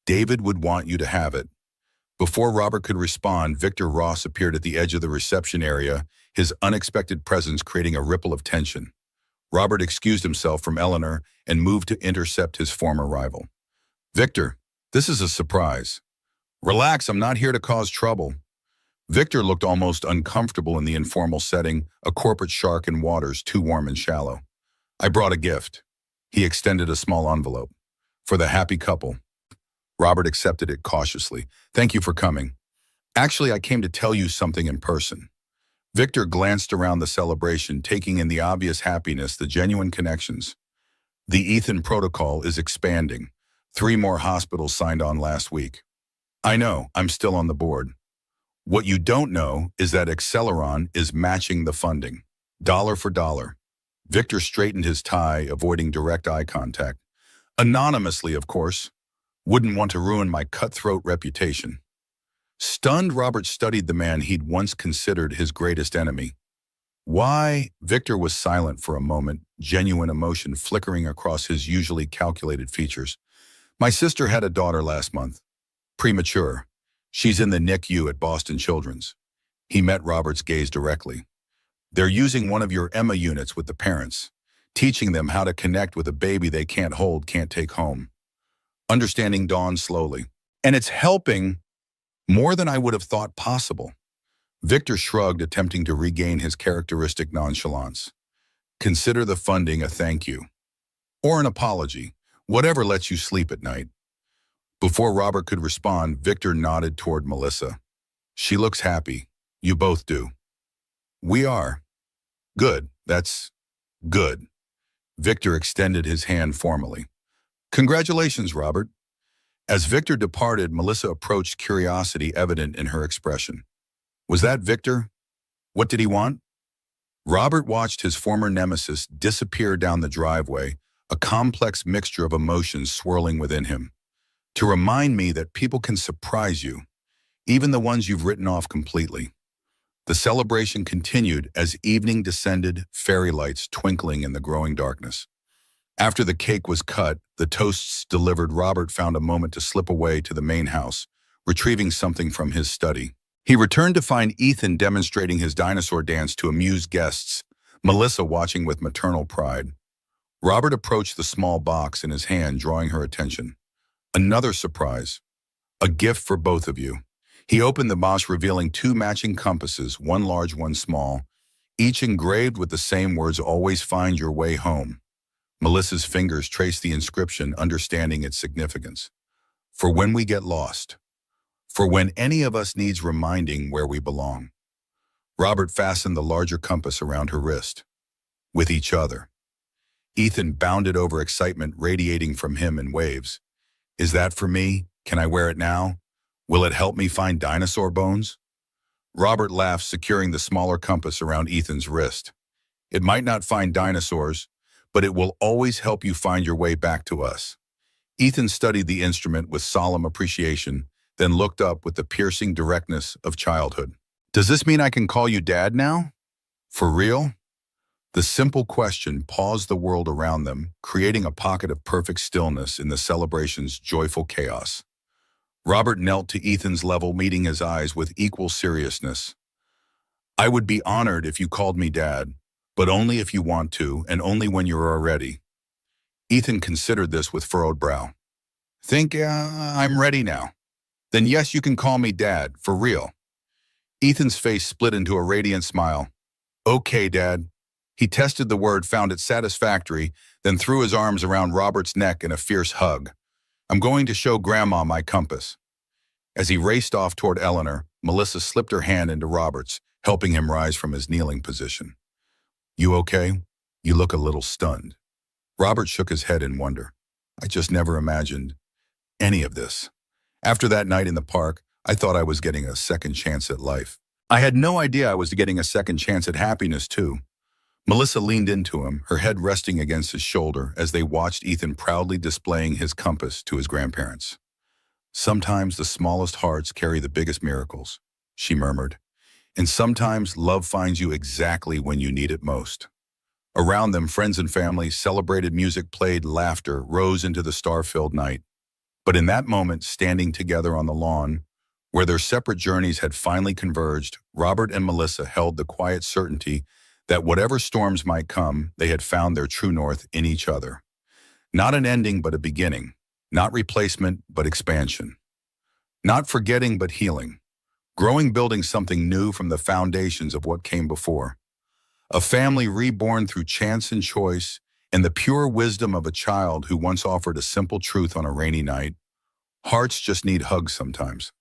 David would want you to have it. Before Robert could respond, Victor Ross appeared at the edge of the reception area, his unexpected presence creating a ripple of tension. Robert excused himself from Eleanor and moved to intercept his former rival. Victor, this is a surprise. Relax, I'm not here to cause trouble. Victor looked almost uncomfortable in the informal setting, a corporate shark in waters too warm and shallow. I brought a gift. He extended a small envelope. For the happy couple. Robert accepted it cautiously. Thank you for coming. Actually, I came to tell you something in person. Victor glanced around the celebration, taking in the obvious happiness, the genuine connections. The Ethan protocol is expanding. 3 more hospitals signed on last week. I know, I'm still on the board. What you don't know is that Acceleron is matching the funding, dollar for dollar. Victor straightened his tie, avoiding direct eye contact. Anonymously, of course. Wouldn't want to ruin my cutthroat reputation. Stunned, Robert studied the man he'd once considered his greatest enemy. Why? Victor was silent for a moment, genuine emotion flickering across his usually calculated features. My sister had a daughter last month. Premature. She's in the NICU at Boston Children's. He met Robert's gaze directly. They're using one of your Emma units with the parents, teaching them how to connect with a baby they can't hold, can't take home. Understanding dawned slowly. And it's helping more than I would have thought possible. Victor shrugged, attempting to regain his characteristic nonchalance. Consider the funding a thank you. Or an apology. Whatever lets you sleep at night. Before Robert could respond, Victor nodded toward Melissa. She looks happy. You both do. We are. Good. That's good. Victor extended his hand formally. Congratulations, Robert. As Victor departed, Melissa approached, curiosity evident in her expression. Was that Victor? What did he want? Robert watched his former nemesis disappear down the driveway, a complex mixture of emotions swirling within him. To remind me that people can surprise you, even the ones you've written off completely. The celebration continued as evening descended, fairy lights twinkling in the growing darkness. After the cake was cut, the toasts delivered, Robert found a moment to slip away to the main house, retrieving something from his study. He returned to find Ethan demonstrating his dinosaur dance to amuse guests, Melissa watching with maternal pride. Robert approached the small box in his hand, drawing her attention. Another surprise, a gift for both of you. He opened the box, revealing two matching compasses, one large, one small, each engraved with the same words, "Always find your way home." Melissa's fingers traced the inscription, understanding its significance. For when we get lost. For when any of us needs reminding where we belong. Robert fastened the larger compass around her wrist. With each other. Ethan bounded over, excitement radiating from him in waves. Is that for me? Can I wear it now? Will it help me find dinosaur bones? Robert laughed, securing the smaller compass around Ethan's wrist. It might not find dinosaurs, but it will always help you find your way back to us. Ethan studied the instrument with solemn appreciation, then looked up with the piercing directness of childhood. Does this mean I can call you Dad now? For real? The simple question paused the world around them, creating a pocket of perfect stillness in the celebration's joyful chaos. Robert knelt to Ethan's level, meeting his eyes with equal seriousness. I would be honored if you called me Dad, but only if you want to, and only when you're ready. Ethan considered this with furrowed brow. I'm ready now. Then yes, you can call me Dad, for real. Ethan's face split into a radiant smile. Okay, Dad. He tested the word, found it satisfactory, then threw his arms around Robert's neck in a fierce hug. I'm going to show Grandma my compass. As he raced off toward Eleanor, Melissa slipped her hand into Robert's, helping him rise from his kneeling position. You okay? You look a little stunned. Robert shook his head in wonder. I just never imagined any of this. After that night in the park, I thought I was getting a second chance at life. I had no idea I was getting a second chance at happiness, too. Melissa leaned into him, her head resting against his shoulder as they watched Ethan proudly displaying his compass to his grandparents. Sometimes the smallest hearts carry the biggest miracles, she murmured. And sometimes love finds you exactly when you need it most. Around them, friends and family celebrated, music played, laughter rose into the star-filled night. But in that moment, standing together on the lawn, where their separate journeys had finally converged, Robert and Melissa held the quiet certainty that whatever storms might come, they had found their true north in each other. Not an ending, but a beginning. Not replacement, but expansion. Not forgetting, but healing. Growing, building something new from the foundations of what came before. A family reborn through chance and choice, and the pure wisdom of a child who once offered a simple truth on a rainy night. Hearts just need hugs sometimes.